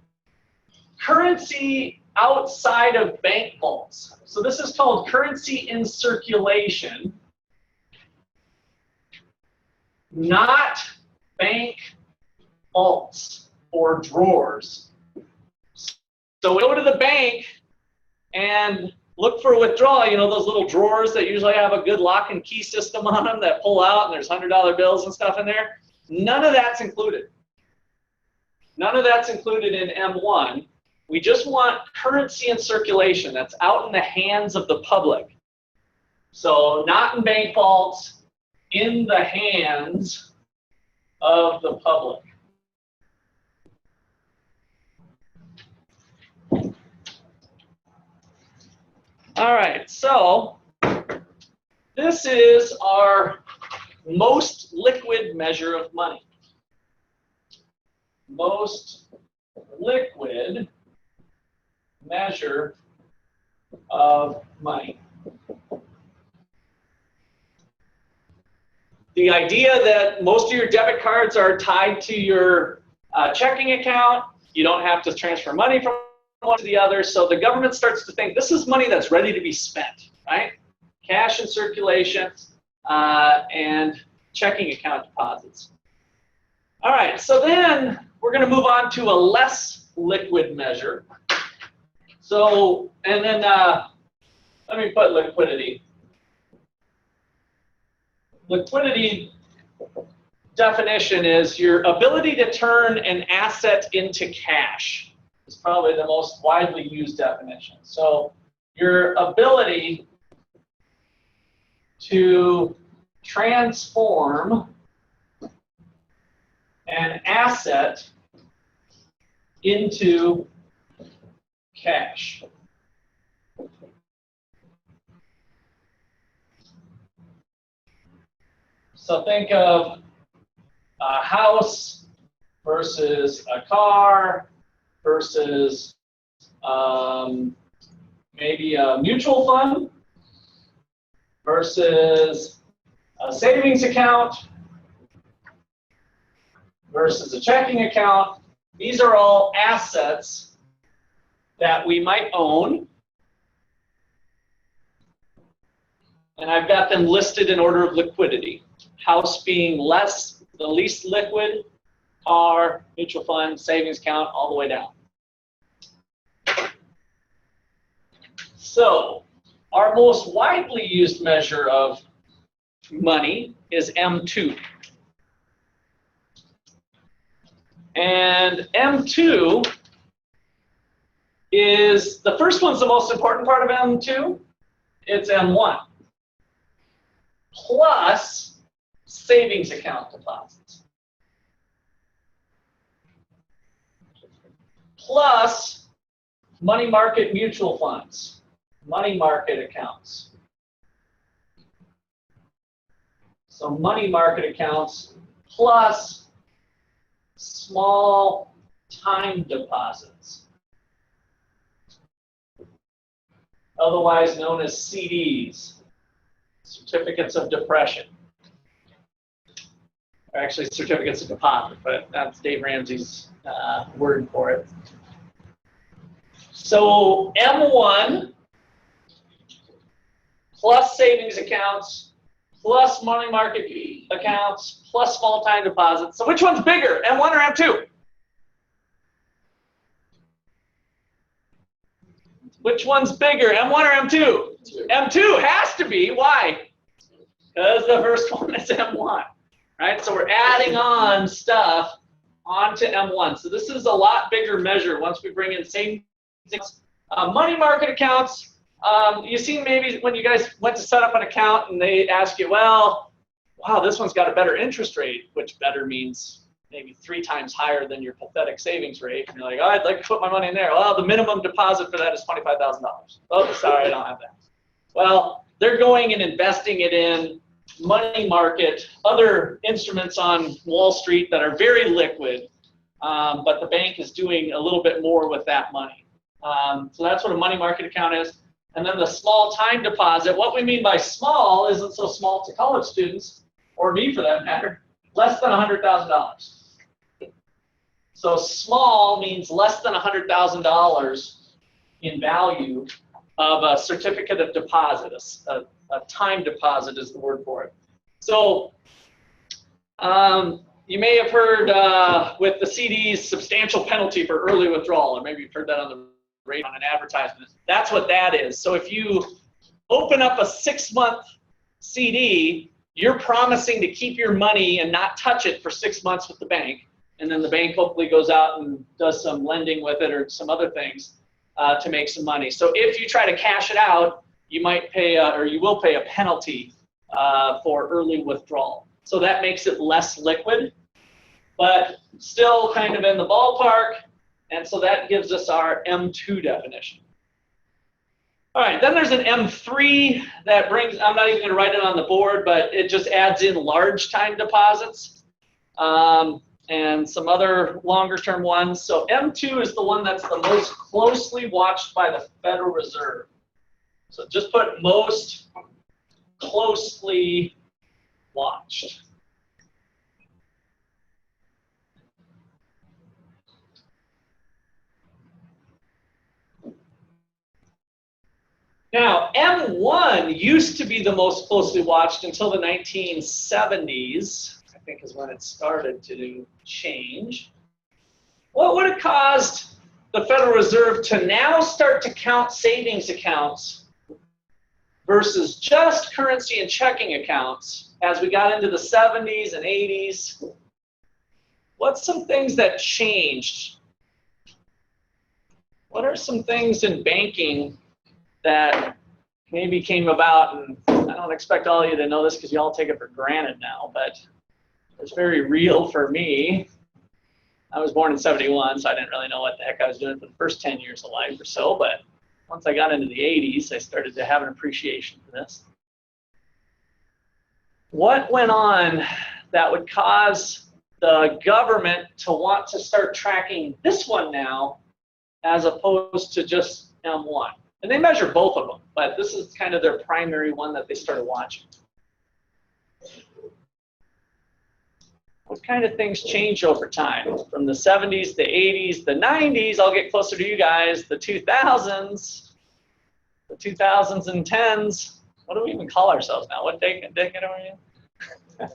Speaker 1: currency outside of bank vaults. So this is called currency in circulation, not bank vaults or drawers. So we go to the bank and look for a withdrawal. You know those little drawers that usually have a good lock and key system on them that pull out and there's $100 bills and stuff in there? None of that's included. None of that's included in M1. We just want currency in circulation that's out in the hands of the public. So not in bank vaults, in the hands of the public. All right, so this is our most liquid measure of money. Most liquid measure of money. The idea that most of your debit cards are tied to your checking account, you don't have to transfer money from one to the other, so the government starts to think this is money that's ready to be spent, right? Cash in circulation and checking account deposits. All right, so then we're going to move on to a less liquid measure. So, and then let me put liquidity. Liquidity definition is your ability to turn an asset into cash. Is probably the most widely used definition. So your ability to transform an asset into cash. So think of a house versus a car versus maybe a mutual fund versus a savings account versus a checking account. These are all assets that we might own. And I've got them listed in order of liquidity. House being the least liquid, car, mutual fund, savings account, all the way down. So, our most widely used measure of money is M2. And M2 is, the first one's the most important part of M2. It's M1 plus savings account deposits plus money market mutual funds, money market accounts. So money market accounts plus small time deposits, otherwise known as CDs, certificates of depression. Or actually certificates of deposit, but that's Dave Ramsey's word for it. So M1 plus savings accounts plus money market accounts plus small time deposits. So which one's bigger, M1 or M2? Which one's bigger, M1 or M2? M2 has to be. Why? Because the first one is M1, right? So we're adding on stuff onto M1. So this is a lot bigger measure once we bring in savings accounts. Money market accounts. You see maybe when you guys went to set up an account and they ask you, well, wow, this one's got a better interest rate, which better means maybe 3 times higher than your pathetic savings rate. And you're like, oh, I'd like to put my money in there. Well, the minimum deposit for that is $25,000. Oh, sorry, I don't have that. Well, they're going and investing it in money market, other instruments on Wall Street that are very liquid, but the bank is doing a little bit more with that money. So that's what a money market account is. And then the small time deposit, what we mean by small isn't so small to college students, or me for that matter, less than $100,000. So small means less than $100,000 in value of a certificate of deposit. A time deposit is the word for it. So you may have heard with the CDs, substantial penalty for early withdrawal, or maybe you've heard that on the radio on an advertisement. That's what that is. So if you open up a 6-month CD, you're promising to keep your money and not touch it for 6 months with the bank, and then the bank hopefully goes out and does some lending with it or some other things to make some money. So if you try to cash it out, you might pay or you will pay a penalty for early withdrawal. So that makes it less liquid, but still kind of in the ballpark. And so that gives us our M2 definition. All right, then there's an M3 that brings, I'm not even going to write it on the board, but it just adds in large time deposits and some other longer term ones. So M2 is the one that's the most closely watched by the Federal Reserve. So just put most closely watched. Now, M1 used to be the most closely watched until the 1970s, I think is when it started to change. What would have caused the Federal Reserve to now start to count savings accounts versus just currency and checking accounts as we got into the 70s and 80s? What's some things that changed? What are some things in banking that maybe came about, and I don't expect all of you to know this because you all take it for granted now, but it's very real for me. I was born in 71, so I didn't really know what the heck I was doing for the first 10 years of life or so, but once I got into the 80s, I started to have an appreciation for this. What went on that would cause the government to want to start tracking this one now as opposed to just M1? And they measure both of them, but this is kind of their primary one that they started watching. What kind of things change over time? From the 70s, the 80s, the 90s, I'll get closer to you guys, the 2000s, the 2000s and 10s. What do we even call ourselves now? What decade are we in?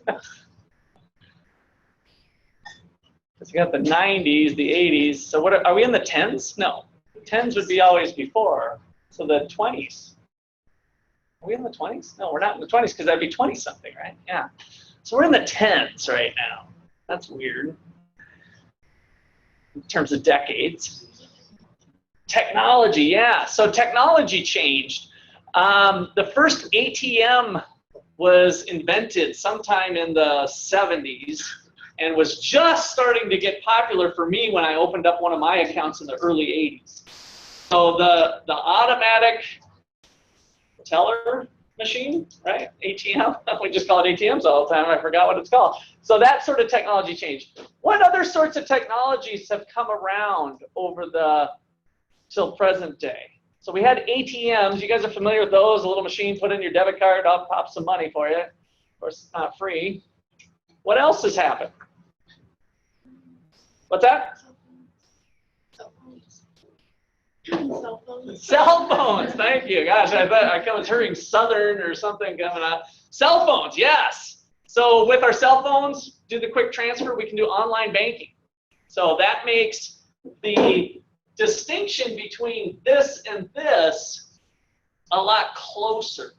Speaker 1: You got the 90s, the 80s. So what are we in the 10s? No. The 10s would be always before. So the 20s. Are we in the 20s? No, we're not in the 20s because that'd be 20-something, right? Yeah. So we're in the 10s right now. That's weird. In terms of decades. Technology, yeah. So technology changed. The first ATM was invented sometime in the 70s and was just starting to get popular for me when I opened up one of my accounts in the early 80s. So the automatic teller machine, right? ATM. We just call it ATMs all the time. I forgot what it's called. So that sort of technology changed. What other sorts of technologies have come around over till present day? So we had ATMs. You guys are familiar with those? A little machine, put in your debit card, up pops some money for you. Of course, it's not free. What else has happened? What's that?
Speaker 3: Cell phones.
Speaker 1: Cell phones, thank you. Gosh, I bet I was hearing Southern or something coming out. Cell phones, yes. So with our cell phones, do the quick transfer, we can do online banking. So that makes the distinction between this and this a lot closer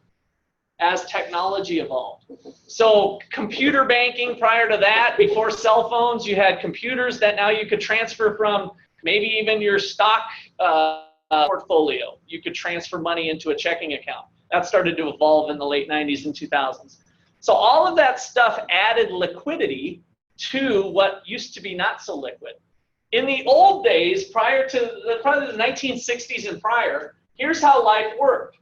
Speaker 1: as technology evolved. So computer banking prior to that, before cell phones, you had computers that now you could transfer from maybe even your stock portfolio. You could transfer money into a checking account. That started to evolve in the late 90s and 2000s. So all of that stuff added liquidity to what used to be not so liquid. In the old days, prior to probably the 1960s and prior, here's how life worked.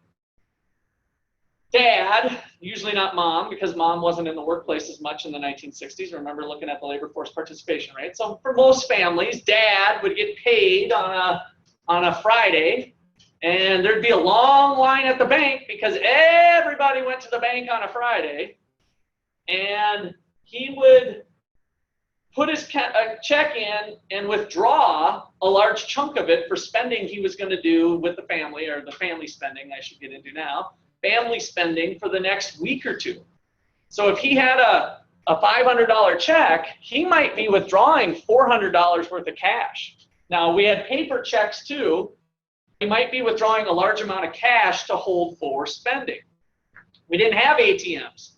Speaker 1: Dad, usually not mom, because mom wasn't in the workplace as much in the 1960s. Remember looking at the labor force participation rate. So for most families, dad would get paid on a Friday, and there'd be a long line at the bank because everybody went to the bank on a Friday, and he would put his check in and withdraw a large chunk of it for spending he was going to do with the family, or the family spending I should get into now, family spending for the next week or two. So if he had a $500 check, he might be withdrawing $400 worth of cash. Now, we had paper checks too. He might be withdrawing a large amount of cash to hold for spending. We didn't have ATMs.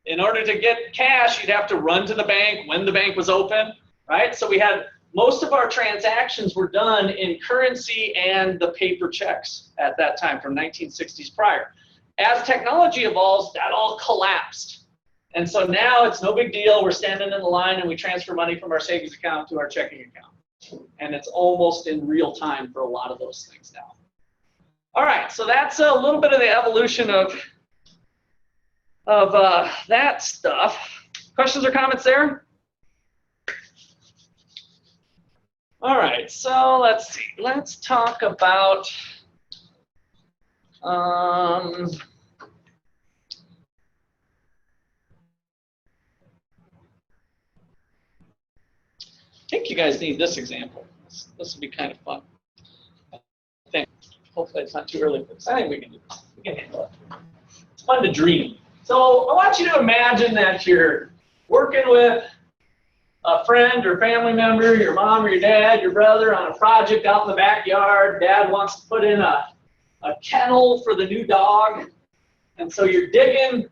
Speaker 1: In order to get cash, you'd have to run to the bank when the bank was open, right? So we had most of our transactions were done in currency and the paper checks at that time from 1960s prior. As technology evolves, that all collapsed. And so now it's no big deal. We're standing in the line and we transfer money from our savings account to our checking account. And it's almost in real time for a lot of those things now. All right, so that's a little bit of the evolution of that stuff. Questions or comments there? All right, so let's see. Let's talk about I think you guys need this example. This will be kind of fun. I think. Hopefully it's not too early for this. I think we can do this. We can handle it. It's fun to dream. So I want you to imagine that you're working with a friend or family member, your mom or your dad, your brother, on a project out in the backyard. Dad wants to put in a kennel for the new dog. And so you're digging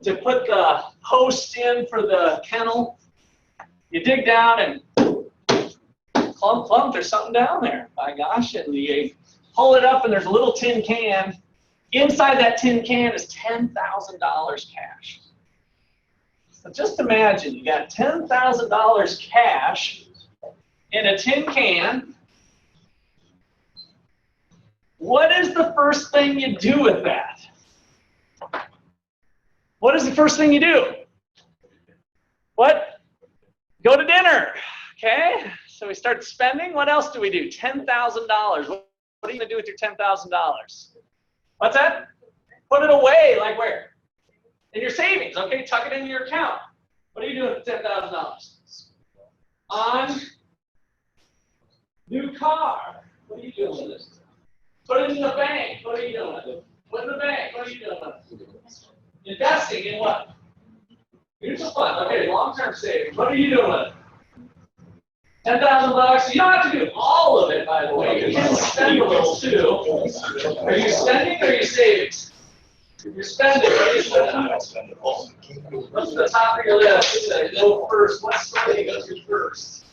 Speaker 1: to put the posts in for the kennel. You dig down and clump, there's something down there. My gosh, and you pull it up and there's a little tin can. Inside that tin can is $10,000 cash. So just imagine you got $10,000 cash in a tin can. What is the first thing you do with that? What is the first thing you do? What? Go to dinner, okay? So we start spending. What else do we do? $10,000. What What are you going to do with your $10,000? What's that? Put it away, like where? In your savings, okay? Tuck it into your account. What are you doing with $10,000? On new car. What are you doing with it? Put it in the bank. What are you doing with it? Put it in the bank. What are you doing with it? Investing in what? Mutual fund. Okay, long-term savings. What are you doing with it? $10,000. You don't have to do all of it, by the way. You can spend a little too. Are you spending or are you savings? You're spending. What are you spending on? What's the top of your list? Go first. What's something that goes first?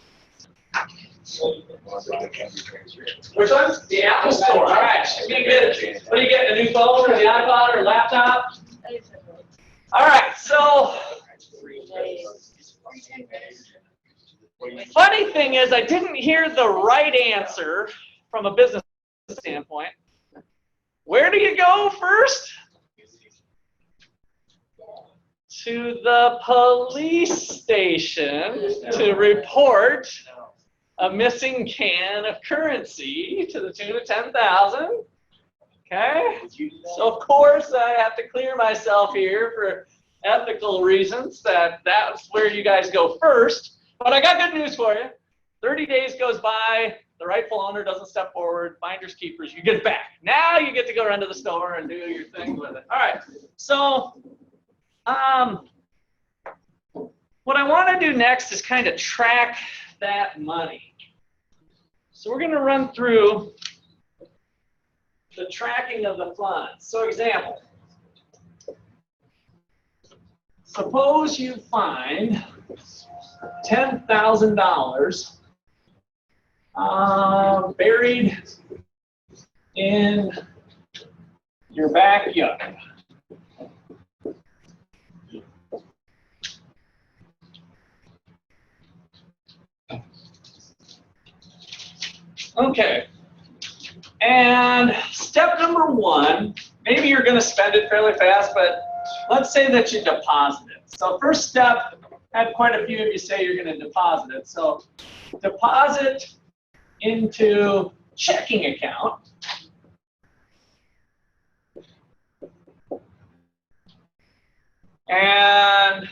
Speaker 1: Which one? The Apple Store. All right. What do you get? A new phone or the iPod or laptop? All right. So. Funny thing is, I didn't hear the right answer from a business standpoint. Where do you go first? To the police station to report a missing can of currency to the tune of $10,000. Okay? So of course I have to clear myself here for ethical reasons that's where you guys go first. But I got good news for you. 30 days goes by, the rightful owner doesn't step forward, finders keepers, you get it back. Now you get to go run to the store and do your thing with it. All right, so what I want to do next is kind of track that money. So we're going to run through the tracking of the funds. So example, suppose you find $10,000 buried in your backyard. Okay, and step number one, maybe you're going to spend it fairly fast, but let's say that you deposit it. So first step, I had quite a few of you say you're going to deposit it. So deposit into checking account. And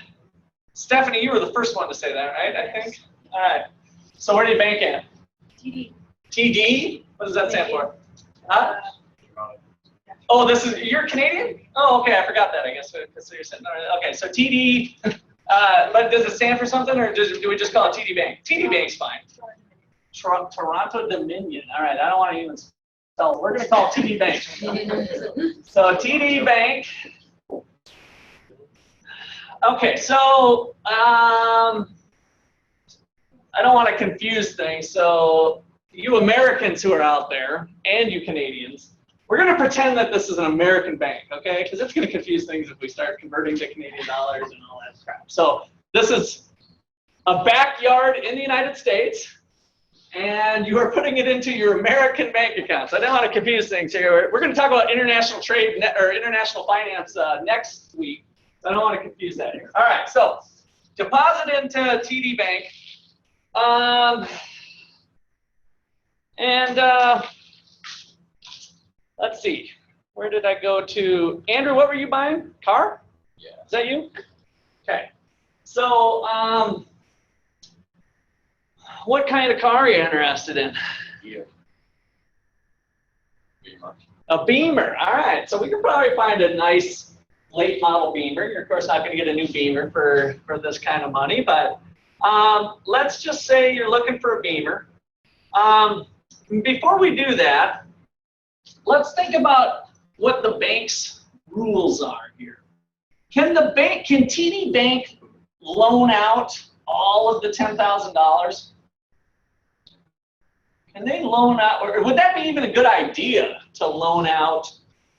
Speaker 1: Stephanie, you were the first one to say that, right? I think. All right. So where do you bank at?
Speaker 3: TD.
Speaker 1: TD? What does that stand for? Huh? Oh, you're Canadian? Oh, okay, I forgot that, I guess. So you're saying, okay, so TD, but does it stand for something, or do we just call it TD Bank? TD Bank's fine. Toronto Dominion. All right, I don't want to even spell it. We're going to call it TD Bank. So TD Bank. Okay, so I don't want to confuse things. So you Americans who are out there, and you Canadians, we're going to pretend that this is an American bank, okay? Because it's going to confuse things if we start converting to Canadian dollars and all that crap. So this is a backyard in the United States, and you are putting it into your American bank accounts. I don't want to confuse things here. We're going to talk about international trade or international finance next week. So I don't want to confuse that here. All right, so deposit into TD Bank. Let's see. Where did I go to? Andrew, what were you buying? Car?
Speaker 2: Yeah.
Speaker 1: Is that you? Okay. So, what kind of car are you interested in?
Speaker 2: Yeah. Beamer.
Speaker 1: A Beamer. All right. So we can probably find a nice late model Beamer. You're of course not going to get a new Beamer for this kind of money, but let's just say you're looking for a Beamer. Before we do that, let's think about what the bank's rules are here. Can TD Bank loan out all of the $10,000? Can they loan out, or would that be even a good idea to loan out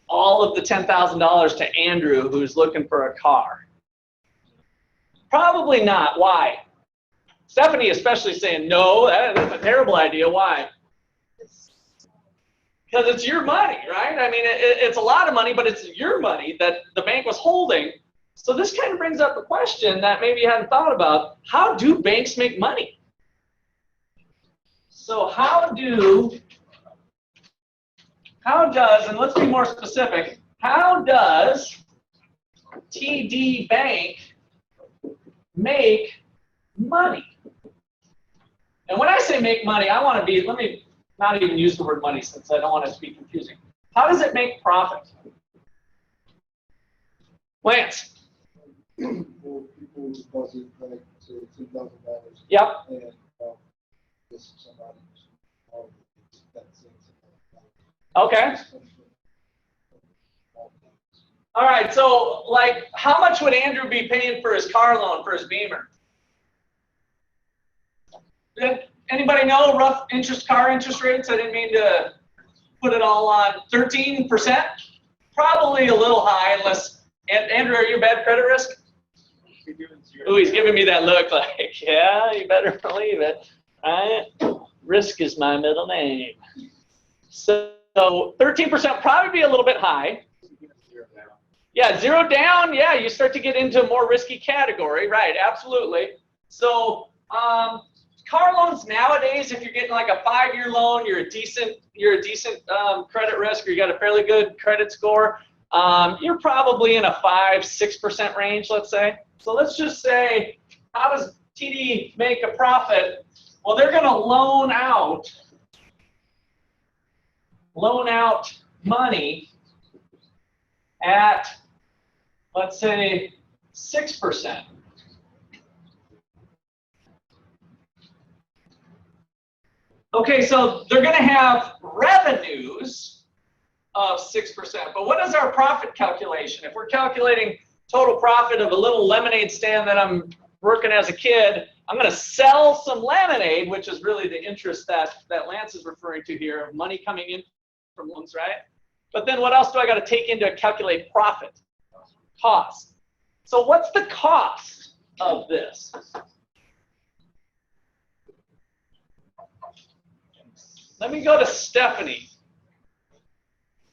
Speaker 1: all of the $10,000 to Andrew who's looking for a car? Probably not. Why? Stephanie especially saying no, that's a terrible idea. Why? Because it's your money, right? I mean, it's a lot of money, but it's your money that the bank was holding. So this kind of brings up a question that maybe you hadn't thought about. How do banks make money? So how do how does, and let's be more specific, how does TD Bank make money? And when I say make money, I want to be, let me not even use the word money since I don't want it to be confusing. How does it make profit? Lance?
Speaker 4: Well, people deposit like say $10,000.
Speaker 1: Yep.
Speaker 4: And this somebody that's
Speaker 1: Okay. All right, so like how much would Andrew be paying for his car loan for his Beamer? Anybody know rough car interest rates? I didn't mean to put it all on 13%. Probably a little high unless, Andrew, are you a bad credit risk? Oh, he's giving me that look like, yeah, you better believe it. Right? Risk is my middle name. So 13% probably be a little bit high. Yeah, 0 down, yeah, you start to get into a more risky category, right, absolutely. So car loans nowadays, if you're getting like a 5-year loan, you're a decent credit risk, or you got a fairly good credit score, you're probably in a 5-6% range, let's say. So let's just say, how does TD make a profit? Well, they're going to loan out money at, let's say, 6%. Okay, so they're going to have revenues of 6%, but what is our profit calculation? If we're calculating total profit of a little lemonade stand that I'm working as a kid, I'm going to sell some lemonade, which is really the interest that Lance is referring to here, of money coming in from loans, right? But then what else do I got to take in to calculate profit? Cost. So what's the cost of this? Let me go to Stephanie.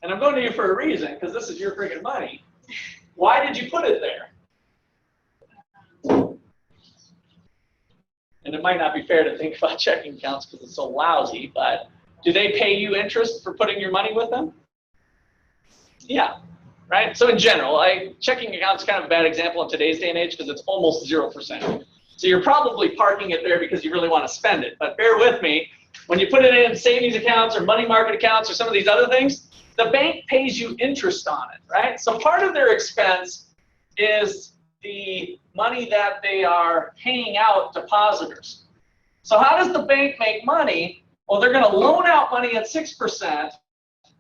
Speaker 1: And I'm going to you for a reason, because this is your freaking money. Why did you put it there? And it might not be fair to think about checking accounts because it's so lousy, but do they pay you interest for putting your money with them? Yeah, right? So in general, checking accounts is kind of a bad example in today's day and age because it's almost 0%. So you're probably parking it there because you really want to spend it. But bear with me, when you put it in savings accounts or money market accounts or some of these other things, the bank pays you interest on it, right? So part of their expense is the money that they are paying out depositors. So how does the bank make money? Well, they're going to loan out money at 6%.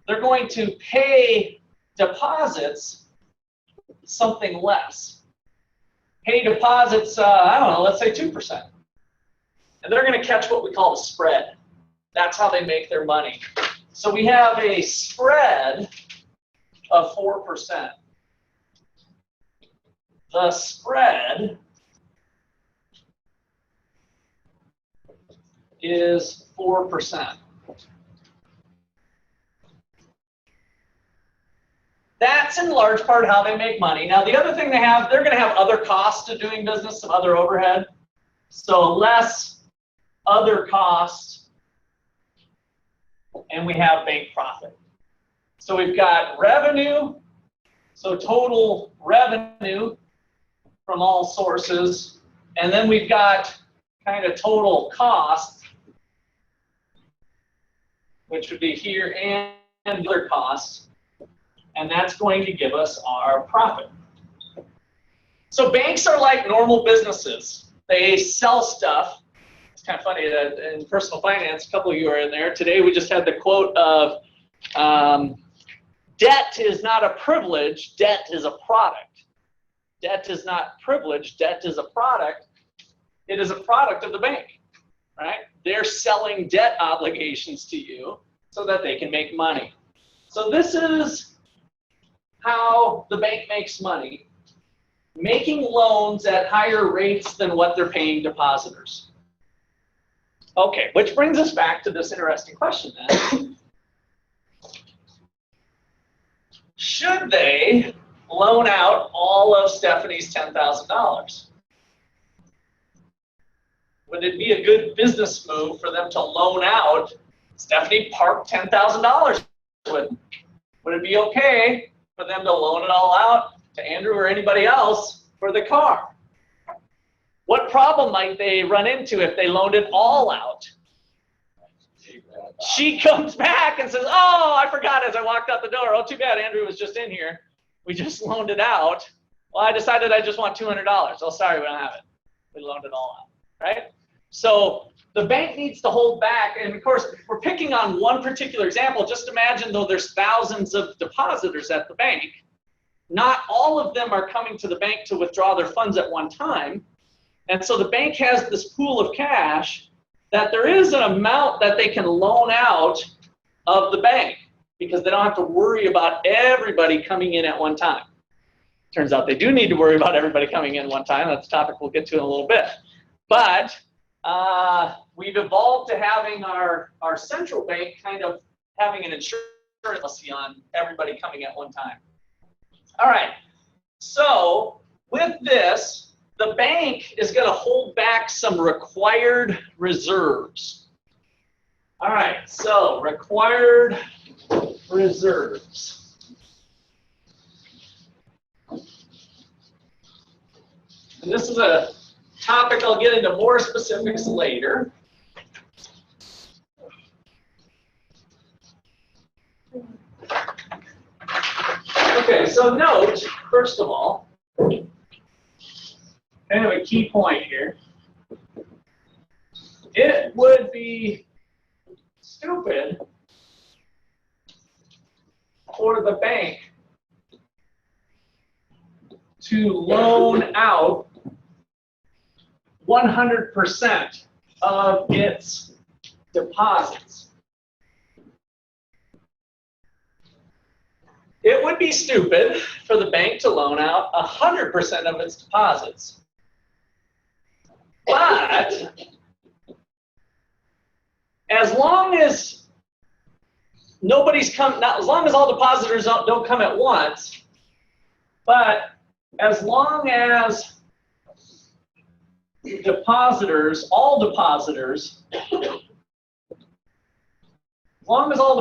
Speaker 1: They're going to pay deposits something less. Pay deposits, I don't know, let's say 2%. And they're going to catch what we call the spread. That's how they make their money. So we have a spread of 4%. The spread is 4%. That's in large part how they make money. Now, the other thing they have, they're going to have other costs to doing business, some other overhead. So less other costs, and we have bank profit. So we've got revenue, so total revenue from all sources, and then we've got kind of total cost, which would be here, and other costs, and that's going to give us our profit. So banks are like normal businesses. They sell stuff. It's kind of funny that in personal finance, a couple of you are in there. Today we just had the quote of, debt is not a privilege, debt is a product. Debt is not privilege, debt is a product. It is a product of the bank, right? They're selling debt obligations to you so that they can make money. So this is how the bank makes money, making loans at higher rates than what they're paying depositors. Okay, which brings us back to this interesting question then. Should they loan out all of Stephanie's $10,000? Would it be a good business move for them to loan out? Stephanie parked $10,000 would it be okay for them to loan it all out to Andrew or anybody else for the car? What problem might they run into if they loaned it all out? She comes back and says, oh, I forgot as I walked out the door. Oh, too bad, Andrew was just in here. We just loaned it out. Well, I decided I just want $200. Oh, sorry, we don't have it. We loaned it all out, right? So the bank needs to hold back. And of course, we're picking on one particular example. Just imagine, though, there's thousands of depositors at the bank. Not all of them are coming to the bank to withdraw their funds at one time. And so the bank has this pool of cash that there is an amount that they can loan out of the bank because they don't have to worry about everybody coming in at one time. Turns out they do need to worry about everybody coming in one time. That's a topic we'll get to in a little bit. But we've evolved to having our central bank kind of having an insurance policy on everybody coming at one time. All right, so with this, the bank is going to hold back some required reserves. All right, so required reserves. And this is a topic I'll get into more specifics later. Okay, so note, first of all, kind of a key point here. It would be stupid for the bank to loan out 100% of its deposits. It would be stupid for the bank to loan out 100% of its deposits. But as long as as long as all depositors don't come at once, but as long as all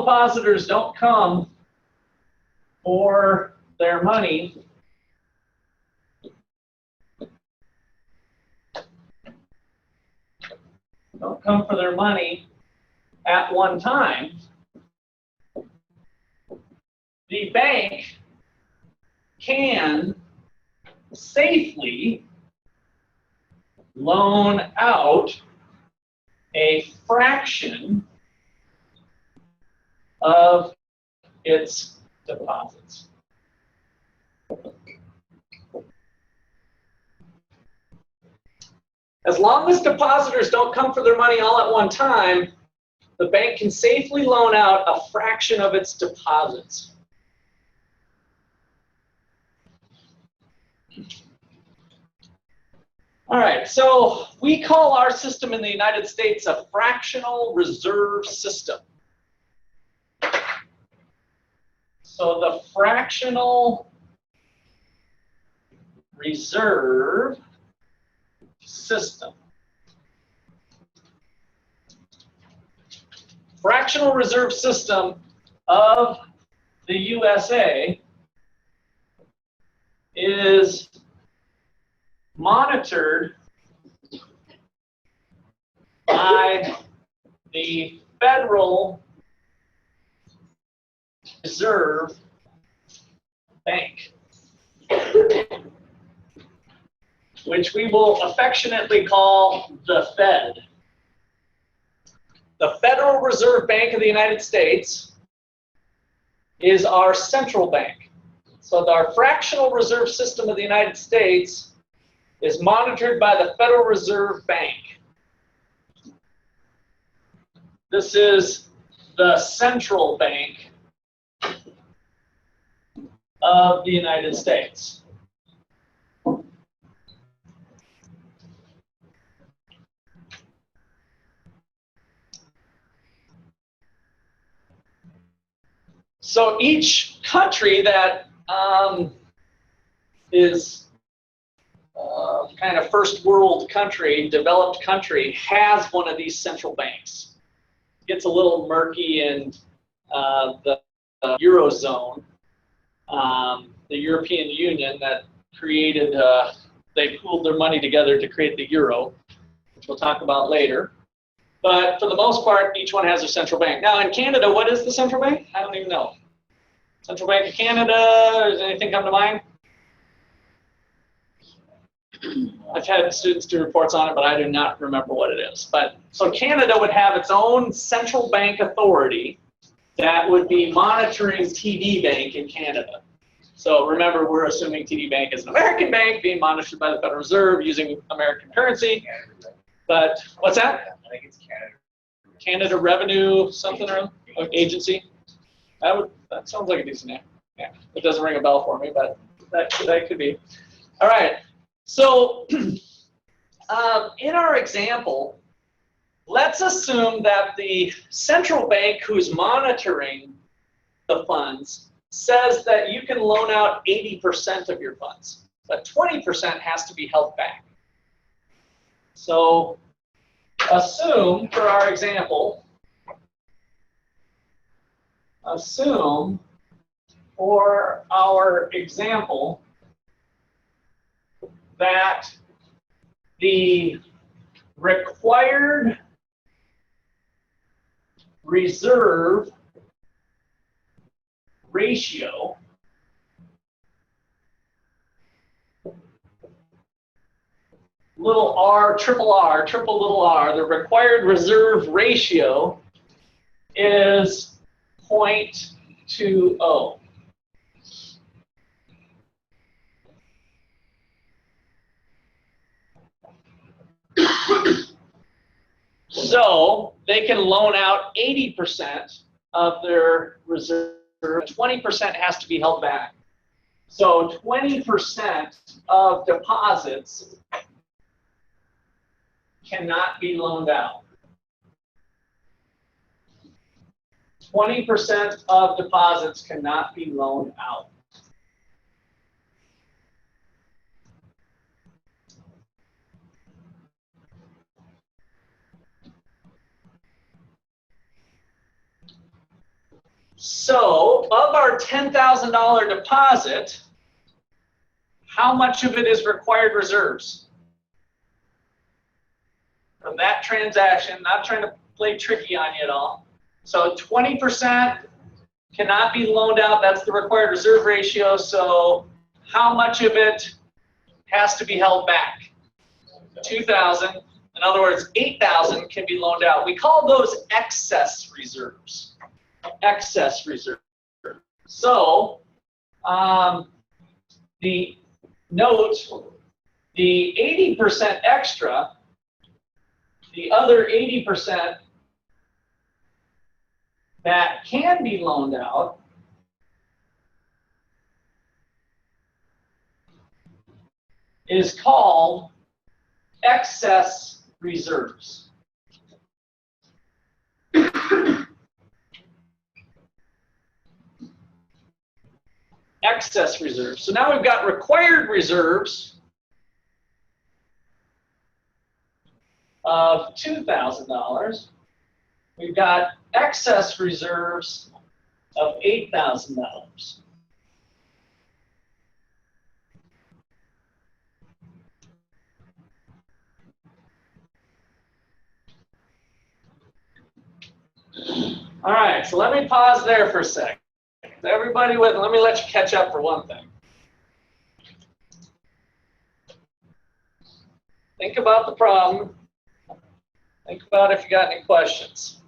Speaker 1: depositors don't come for their money, at one time, the bank can safely loan out a fraction of its deposits. As long as depositors don't come for their money all at one time, the bank can safely loan out a fraction of its deposits. All right, so we call our system in the United States a fractional reserve system. So the fractional reserve system. Fractional reserve system of the USA is monitored by the Federal Reserve Bank, which we will affectionately call the Fed. The Federal Reserve Bank of the United States is our central bank. So our fractional reserve system of the United States is monitored by the Federal Reserve Bank. This is the central bank of the United States. So each country that is kind of first world country, developed country, has one of these central banks. It gets a little murky in the Eurozone, the European Union that created, they pooled their money together to create the euro, which we'll talk about later. But for the most part, each one has their central bank. Now in Canada, what is the central bank? I don't even know. Central Bank of Canada, does anything come to mind? I've had students do reports on it, but I do not remember what it is. But so Canada would have its own central bank authority that would be monitoring TD Bank in Canada. So remember, we're assuming TD Bank is an American bank being monitored by the Federal Reserve using American currency. But what's that?
Speaker 2: I think it's Canada.
Speaker 1: Canada Revenue something or agency. That sounds like a decent name. Yeah, it doesn't ring a bell for me, but that could be. All right. So in our example, let's assume that the central bank who's monitoring the funds says that you can loan out 80% of your funds, but 20% has to be held back. So assume, for our example, that the required reserve ratio little r, triple little r, the required reserve ratio is 0.20. So they can loan out 80% of their reserve, 20% has to be held back. So 20% of deposits cannot be loaned out. 20% of deposits cannot be loaned out. So, of our $10,000 deposit, how much of it is required reserves? From that transaction, not trying to play tricky on you at all. So 20% cannot be loaned out, that's the required reserve ratio, so how much of it has to be held back? 2,000. In other words, 8,000 can be loaned out. We call those excess reserves. Excess reserve. So the note, the 80% extra, the other 80% that can be loaned out is called excess reserves. Excess reserves. So now we've got required reserves of $2,000. We've got excess reserves of $8,000. All right, so let me pause there for a second. Everybody with, let me let you catch up for one thing. Think about the problem. Think about if you got any questions.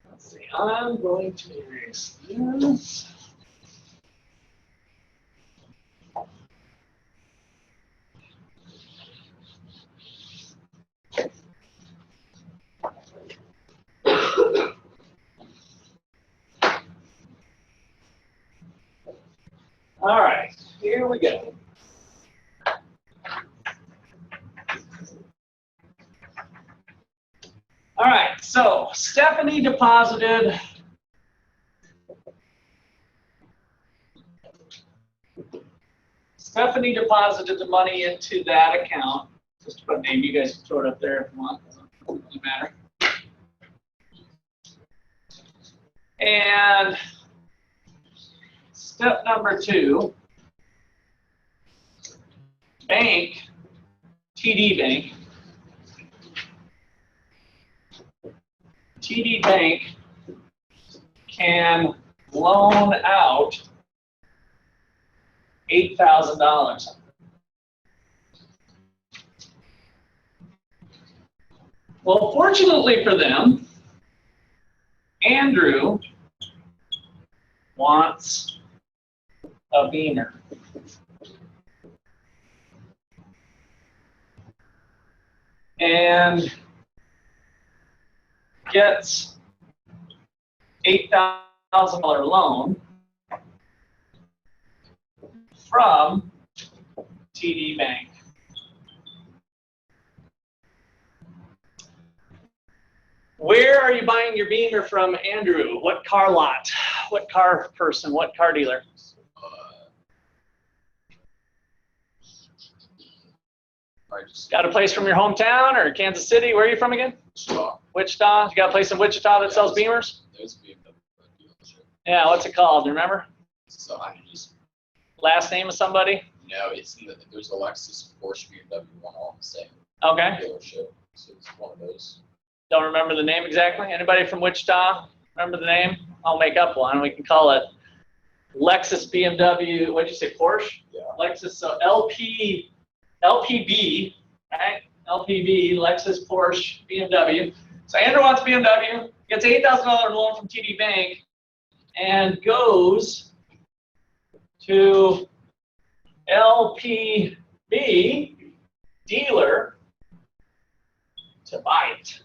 Speaker 1: Let's see, I'm going to erase this. All right, here we go. All right, so Stephanie deposited Stephanie deposited the money into that account. Just to put a name, you guys can throw it up there if you want. Doesn't really matter. And step number 2, bank, TD Bank. TD Bank can loan out $8,000. Well, fortunately for them, Andrew wants a Beamer. And gets $8,000 loan from TD Bank. Where are you buying your Beamer from, Andrew? What car lot? What car person? What car dealer? Got a place from your hometown or Kansas City? Where are you from again?
Speaker 2: Wichita.
Speaker 1: Wichita. You got a place in Wichita that sells Beamers?
Speaker 2: There's a BMW dealership.
Speaker 1: Yeah, what's it called? Do you remember?
Speaker 2: So I just
Speaker 1: Last name of somebody?
Speaker 2: it's in there's a Lexus, Porsche, BMW one all in the same
Speaker 1: Okay.
Speaker 2: dealership. So it's one of those.
Speaker 1: Don't remember the name exactly. Anybody from Wichita remember the name? I'll make up one. We can call it Lexus, BMW. What did you say? Porsche?
Speaker 2: Yeah.
Speaker 1: Lexus. So LPB, right? LPB, Lexus, Porsche, BMW. So Andrew wants BMW, gets $8,000 loan from TD Bank, and goes to LPB dealer to buy it.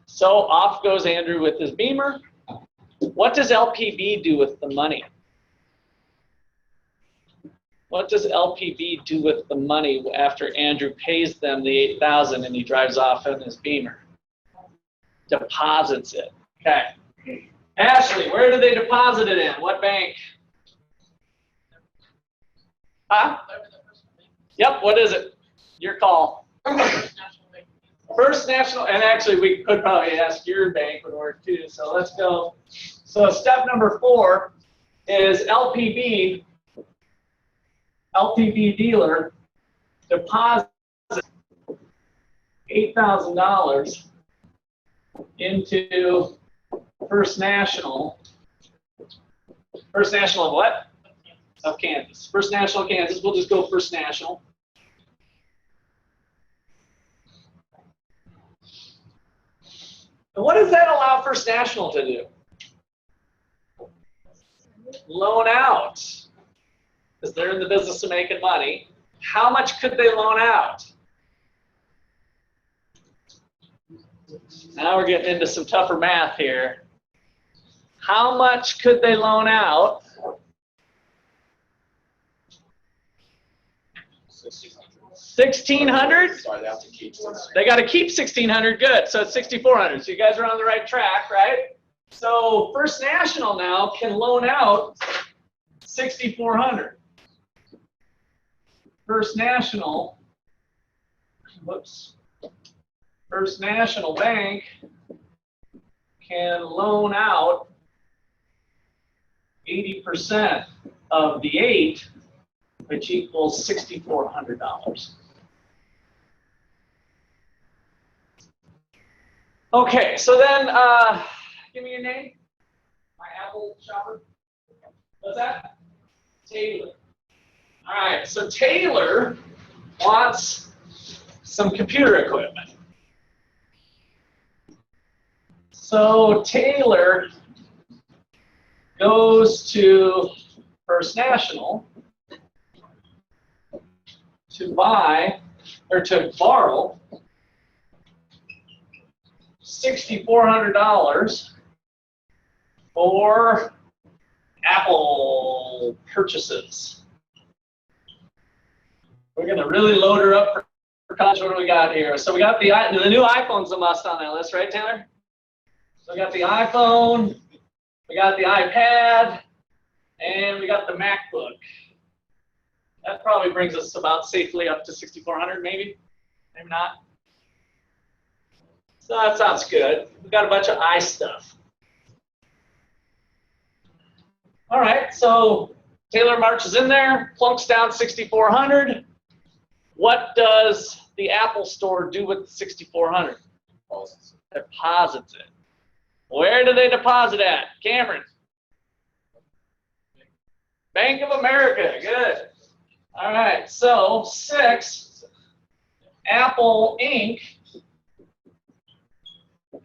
Speaker 1: So off goes Andrew with his Beamer. What does LPB do with the money? What does LPB do with the money after Andrew pays them the $8,000 and he drives off in his Beamer? Deposits it. Okay. Ashley, where do they deposit it in? What bank? Huh? Yep, what is it? Your call. First National, and actually we could probably ask your bank would work too, so let's go. So step number 4 is LPB dealer deposits $8,000 into First National. First National of what? Of Kansas. First National of Kansas. We'll just go First National. And what does that allow First National to do? Loan out. Because they're in the business of making money. How much could they loan out? Now we're getting into some tougher math here. How much could they loan out? 1,600?
Speaker 2: Sorry, they have to keep
Speaker 1: They got to keep 1,600. Good. So it's 6,400. So you guys are on the right track, right? So First National now can loan out 6,400. First National, First National Bank can loan out 80% of the 8, which equals $6,400. Okay, so then give me your name. My Apple shopper. What's that? Taylor. All right, so Taylor wants some computer equipment. So Taylor goes to First National to buy or to borrow $6,400 for Apple purchases. We're going to really load her up for college. What do we got here? So we got the new iPhone's a must on that list, right, Taylor? So we got the iPhone, we got the iPad, and we got the MacBook. That probably brings us about safely up to 6,400, maybe not. So that sounds good. We got a bunch of I stuff. All right, so Taylor marches in there, plunks down 6,400. What does the Apple Store do with the 6,400? Deposits it. Where do they deposit at? Cameron? Bank of America. Good. All right, so 6, Apple Inc.,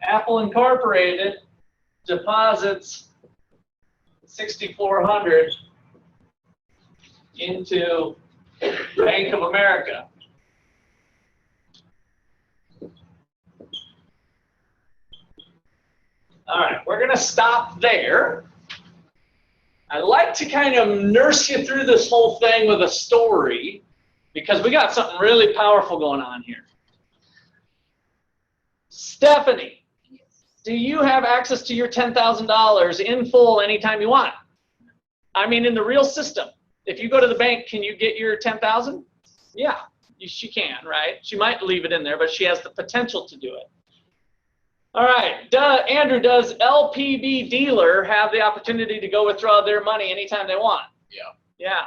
Speaker 1: Apple Incorporated deposits 6,400 into Bank of America. All right, we're going to stop there. I like to kind of nurse you through this whole thing with a story because we got something really powerful going on here. Stephanie, do you have access to your $10,000 in full anytime you want? I mean, in the real system. If you go to the bank, can you get your $10,000? Yeah, she can, right? She might leave it in there, but she has the potential to do it. All right, Andrew, does LPB dealer have the opportunity to go withdraw their money anytime they want? Yeah.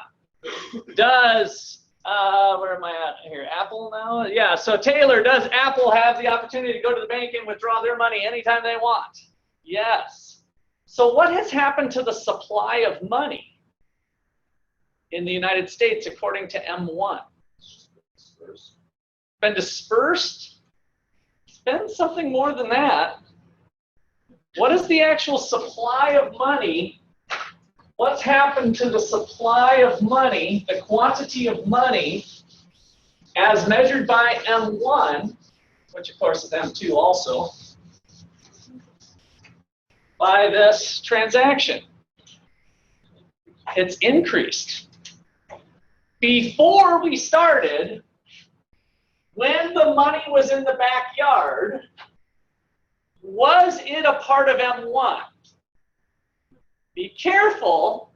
Speaker 1: Does, where am I at here, Apple now? Yeah, so Taylor, does Apple have the opportunity to go to the bank and withdraw their money anytime they want? Yes. So what has happened to the supply of money in the United States according to M1? Been dispersed? It's been something more than that. What is the actual supply of money? What's happened to the supply of money, the quantity of money, as measured by M1, which of course is M2 also, by this transaction? It's increased. Before we started, when the money was in the backyard, was it a part of M1? Be careful.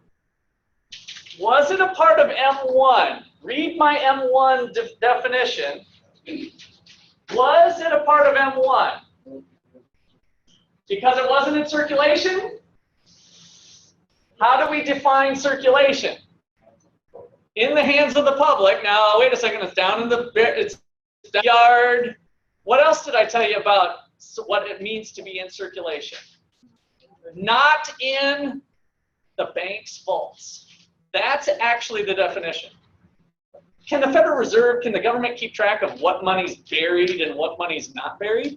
Speaker 1: Was it a part of M1? Read my M1 definition. Was it a part of M1? Because it wasn't in circulation? How do we define circulation? In the hands of the public. Now, wait a second. It's down in the yard. What else did I tell you about what it means to be in circulation? Not in the bank's vaults. That's actually the definition. Can the Federal Reserve, can the government keep track of what money's buried and what money's not buried?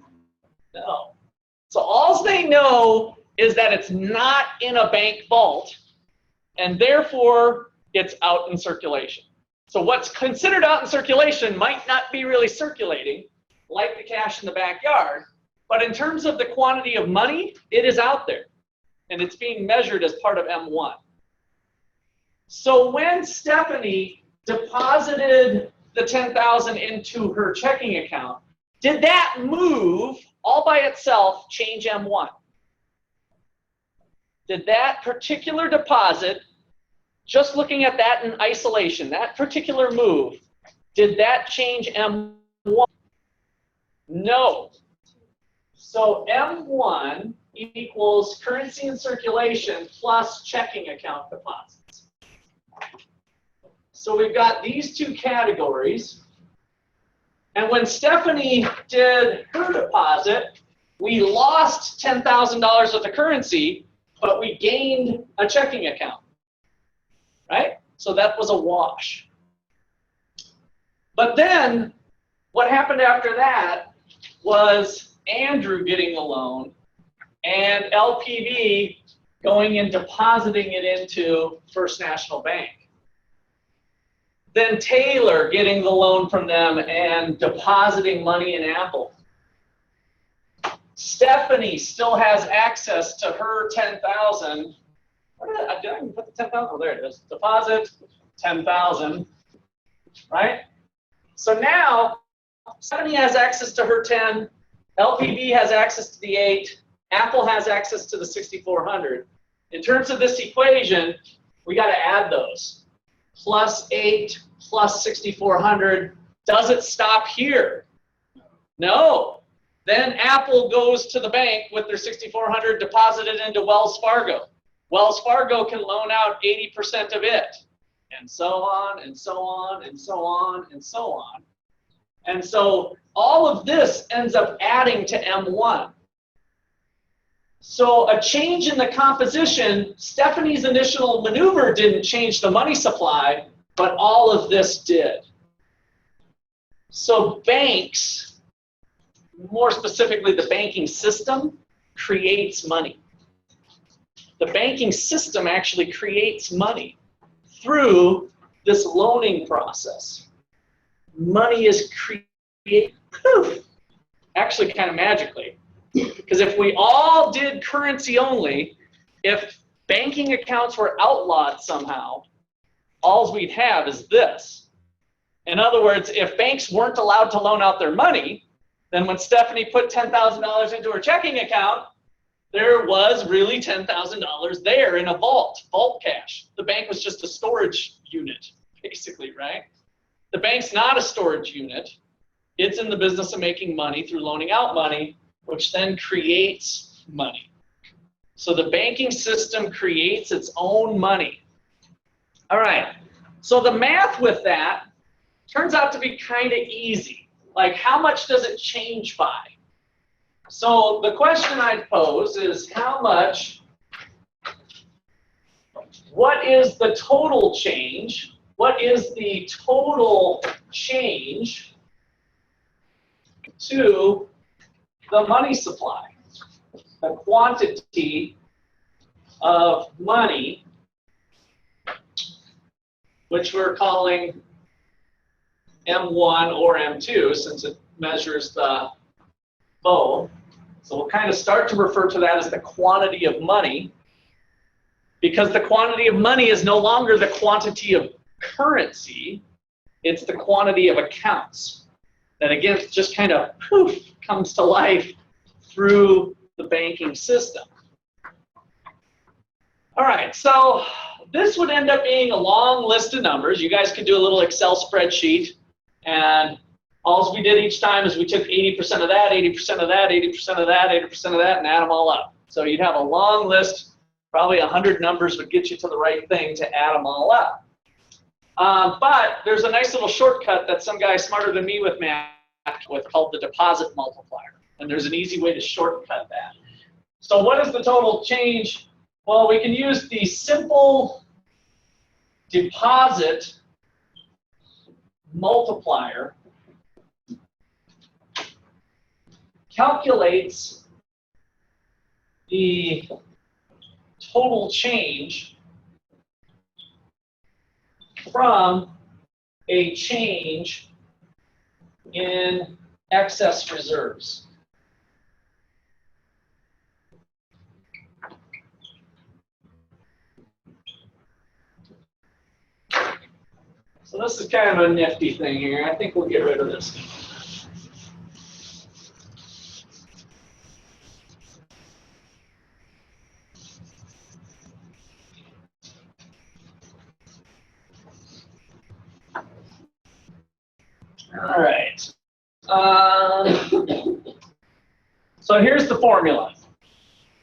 Speaker 1: No. So all they know is that it's not in a bank vault, and therefore it's out in circulation. So what's considered out in circulation might not be really circulating, like the cash in the backyard, but in terms of the quantity of money, it is out there, and it's being measured as part of M1. So when Stephanie deposited the $10,000 into her checking account, did that move all by itself change M1? Did that particular deposit, just looking at that in isolation, that particular move, did that change M1? No. So M1 equals currency in circulation plus checking account deposits. So we've got these two categories. And when Stephanie did her deposit, we lost $10,000 of the currency, but we gained a checking account, right? So that was a wash. But then what happened after that was Andrew getting the loan and LPB going and depositing it into First National Bank. Then Taylor getting the loan from them and depositing money in Apple. Stephanie still has access to her $10,000. Did I even put the 10,000? Oh, there it is. Deposit 10,000, right? So now Stephanie has access to her 10. LPB has access to the 8, Apple has access to the 6,400. In terms of this equation, we got to add those. Plus 8 plus 6,400. Does it stop here? No. Then Apple goes to the bank with their 6,400 deposited into Wells Fargo. Wells Fargo can loan out 80% of it, and so on, and so on, and so on, and so on. And so all of this ends up adding to M1. So a change in the composition, Stephanie's initial maneuver didn't change the money supply, but all of this did. So banks, more specifically the banking system, creates money. The banking system actually creates money through this loaning process. Money is created, actually kind of magically. Because if we all did currency only, if banking accounts were outlawed somehow, all we'd have is this. In other words, if banks weren't allowed to loan out their money, then when Stephanie put $10,000 into her checking account, there was really $10,000 there in a vault cash. The bank was just a storage unit, basically, right? The bank's not a storage unit. It's in the business of making money through loaning out money, which then creates money. So the banking system creates its own money. All right, so the math with that turns out to be kind of easy. Like, how much does it change by? So the question I'd pose is, how much, what is the total change? What is the total change to the money supply, the quantity of money, which we're calling M1 or M2 since it measures the both. So we'll kind of start to refer to that as the quantity of money, because the quantity of money is no longer the quantity of currency, it's the quantity of accounts. That again just kind of poof comes to life through the banking system. All right, so this would end up being a long list of numbers. You guys could do a little Excel spreadsheet, and all we did each time is we took 80% of that, 80% of that, 80% of that, 80% of that, and add them all up. So you'd have a long list, probably 100 numbers would get you to the right thing to add them all up. But there's a nice little shortcut that some guy smarter than me with math with called the deposit multiplier. And there's an easy way to shortcut that. So what is the total change? Well, we can use the simple deposit multiplier. Calculates the total change from a change in excess reserves. So this is kind of a nifty thing here. I think we'll get rid of this. All right. So here's the formula.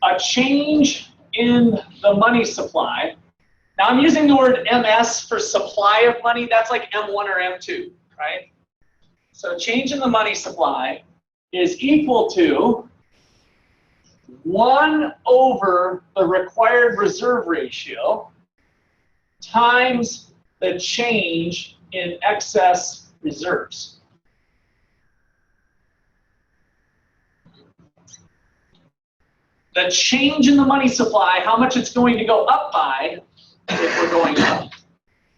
Speaker 1: A change in the money supply. Now I'm using the word MS for supply of money. That's like M1 or M2, right? So change in the money supply is equal to 1 over the required reserve ratio times the change in excess reserves. The change in the money supply, how much it's going to go up by, if we're going up,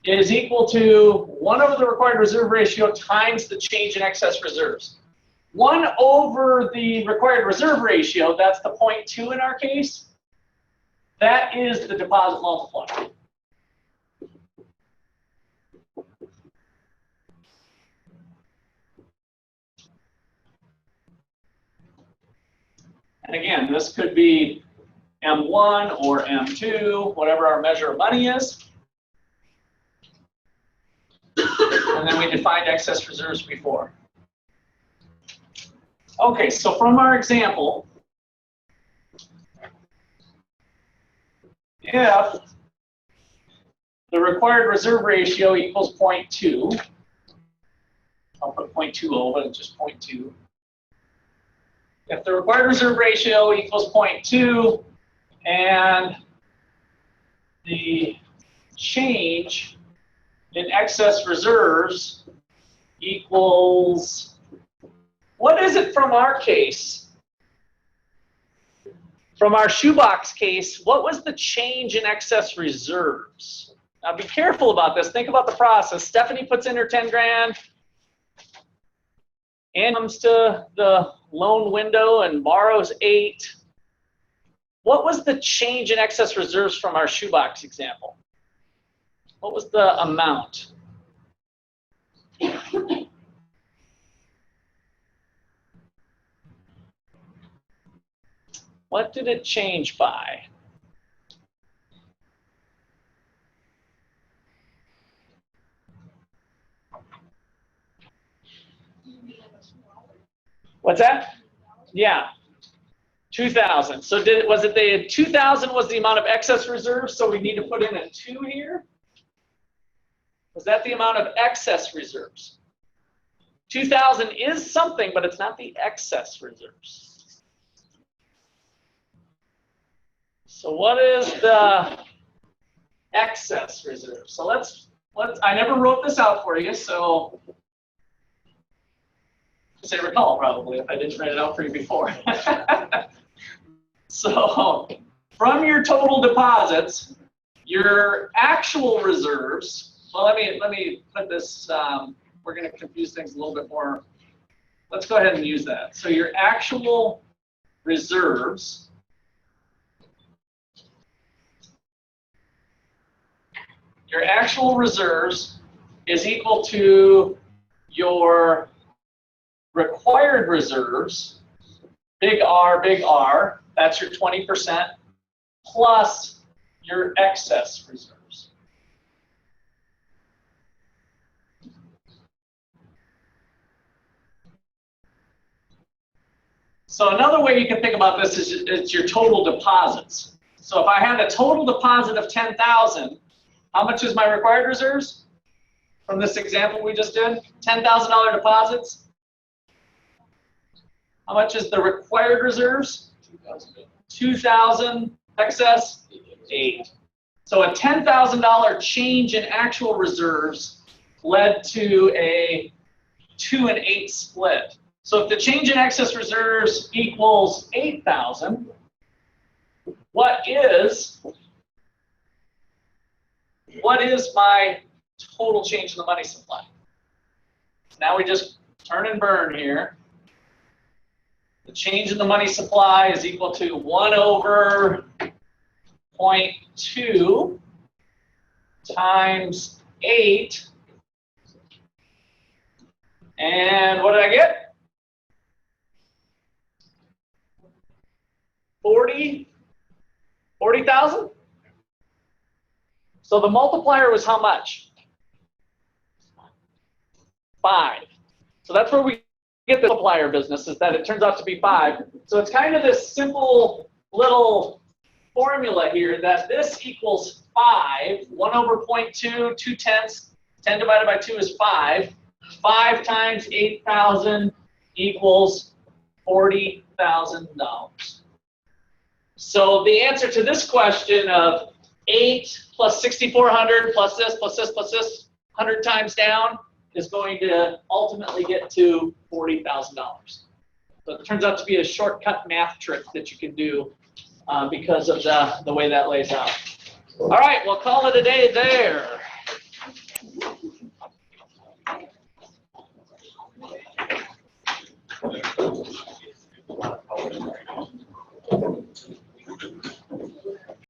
Speaker 1: is equal to 1 over the required reserve ratio times the change in excess reserves. 1 over the required reserve ratio, that's the 0.2 in our case, that is the deposit multiplier. And again, this could be M1 or M2, whatever our measure of money is. And then we defined excess reserves before. Okay, so from our example, if the required reserve ratio equals 0.2, I'll put 0.20, but it's just 0.2. If the required reserve ratio equals 0.2 and the change in excess reserves equals, what is it from our case? From our shoebox case, what was the change in excess reserves? Now be careful about this. Think about the process. Stephanie puts in her 10 grand. Ann comes to the loan window and borrows 8. What was the change in excess reserves from our shoebox example? What was the amount? What did it change by? What's that? Yeah, 2,000. So was it the 2,000 was the amount of excess reserves, so we need to put in a 2 here? Was that the amount of excess reserves? 2,000 is something, but it's not the excess reserves. So what is the excess reserve? So let's I never wrote this out for you, so say recall probably if I didn't write it out for you before. So from your total deposits, your actual reserves, well, let me put this, we're going to confuse things a little bit more. Let's go ahead and use that. So your actual reserves is equal to your required reserves, big R, that's your 20%, plus your excess reserves. So another way you can think about this is it's your total deposits. So if I had a total deposit of 10,000, how much is my required reserves? From this example we just did, $10,000 deposits. How much is the required reserves? 2,000 excess, 8. So a $10,000 change in actual reserves led to a 2 and 8 split. So if the change in excess reserves equals 8,000, what is my total change in the money supply? Now we just turn and burn here. The change in the money supply is equal to 1 over 0.2 times 8. And what did I get? 40,000? So the multiplier was how much? 5. So that's where we get the multiplier business, is that it turns out to be 5. So it's kind of this simple little formula here that this equals 5. 1 over 0.2, 2/10. 10 divided by 2 is 5. 5 times 8,000 equals $40,000. So the answer to this question of 8 plus 6,400 plus this, plus this, plus this, 100 times down is going to ultimately get to $40,000. So it turns out to be a shortcut math trick that you can do because of the way that lays out. All right, we'll call it a day there.